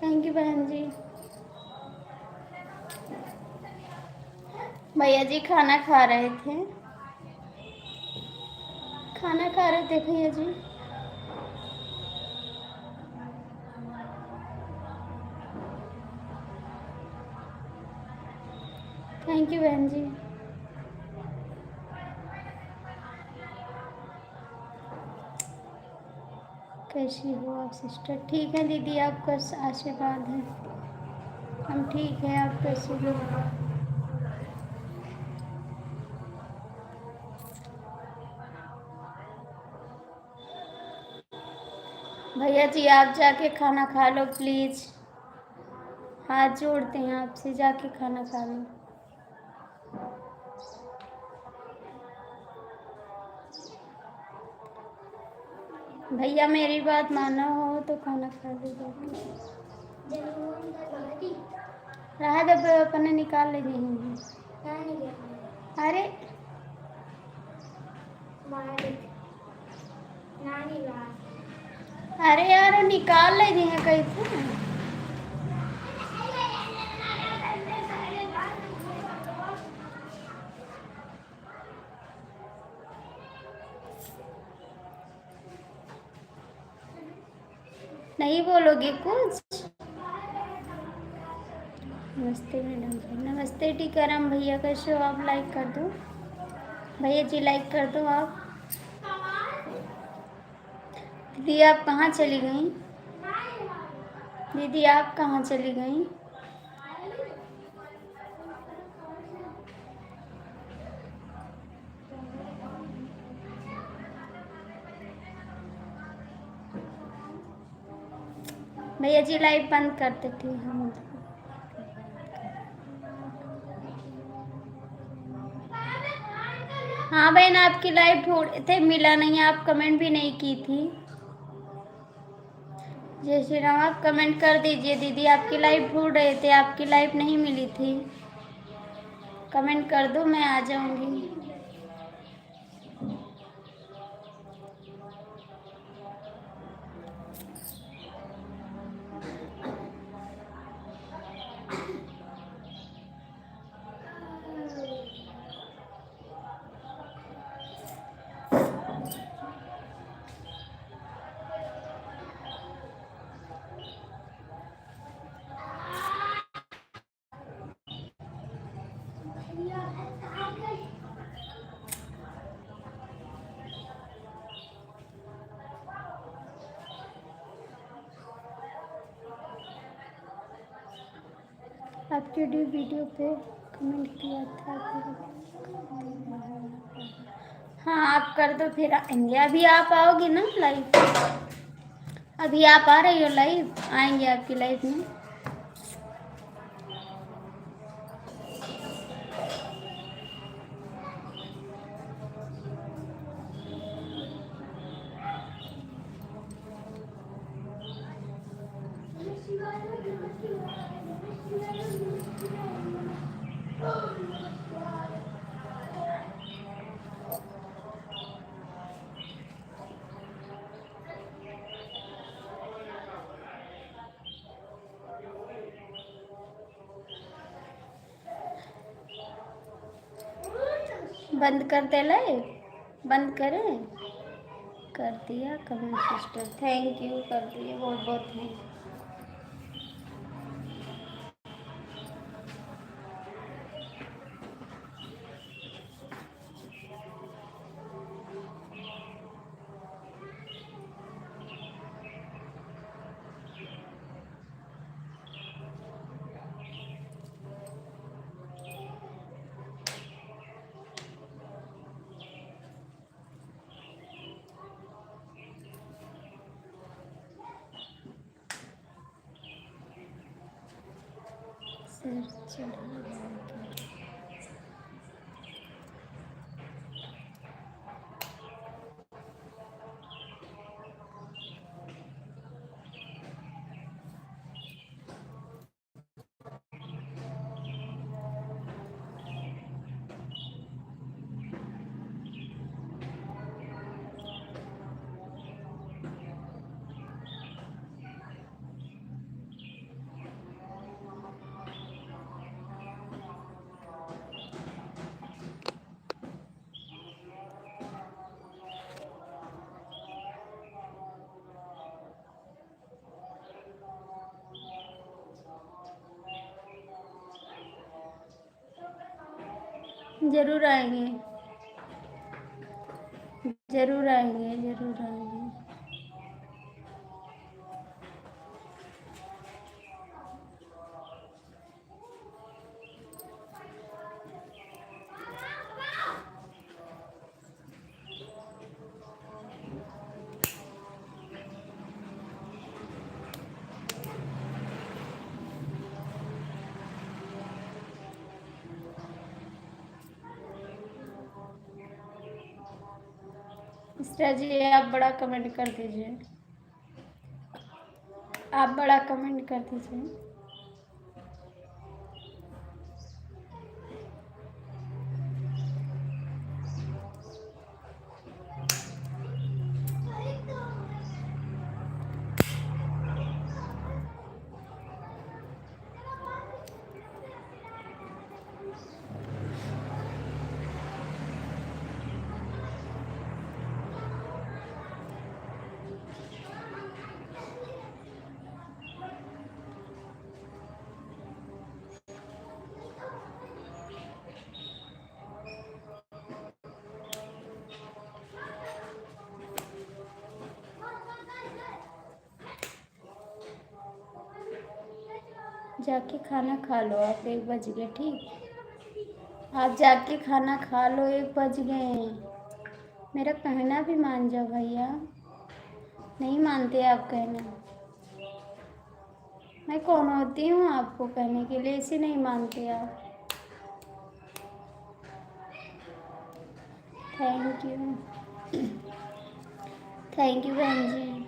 Speaker 1: थैंक यू बहन जी। भैया जी खाना खा रहे थे, खाना खा रहे थे भैया जी। थैंक यू बहन जी। कैसी हो आप सिस्टर? ठीक है दीदी, आपका आशीर्वाद है, हम ठीक हैं। आप कैसे हो? भैया जी आप जाके खाना खा लो प्लीज़, हाथ जोड़ते हैं आपसे, जाके खाना खा लो। भैया मेरी बात मानो हो तो खाना खा लो जाके। रहा जब अपने निकाल ले जाएंगे। अरे अरे यार निकाल ले जाएंगे कहीं से। नहीं बोलोगे कुछ? नमस्ते मैडम जी। नमस्ते टीकाराम भैया, कैसे हो आप? लाइक कर दो भैया जी, लाइक कर दो आप। दीदी आप कहाँ चली गई? दीदी आप कहाँ चली गई? भैया जी लाइव बंद करते थे हम। हाँ बहन, आपकी लाइव ढूंढ थे, मिला नहीं, आप कमेंट भी नहीं की थी। जय श्री राम, आप कमेंट कर दीजिए। दीदी आपकी लाइव ढूंढ रहे थे, आपकी लाइव नहीं मिली थी, कमेंट कर दो, मैं आ जाऊंगी। आपके वीडियो पे कमेंट किया था हाँ आप कर दो, फिर आएंगे। अभी आप आओगे ना लाइव? अभी आप आ रही हो लाइव? आएंगे आपकी लाइव में। बंद कर दे लाइव, बंद करें? कर दिया कमेंट सिस्टर, थैंक यू, कर दिया, बहुत बहुत थैंक यू। सर चढ़ा जरूर आएंगे, जरूर आएंगे, जरूर आएंगे। मिश्रा जी आप बड़ा कमेंट कर दीजिए, आप बड़ा कमेंट कर दीजिए। जाके खाना खा लो आप, 1 बज गए। ठीक, आप जाके खाना खा लो, 1 बज गए। मेरा कहना भी मान जाओ भैया, नहीं मानते आप कहना। मैं कौन होती हूँ आपको कहने के लिए, इसे नहीं मानते आप। थैंक यू, थैंक यू बहन जी।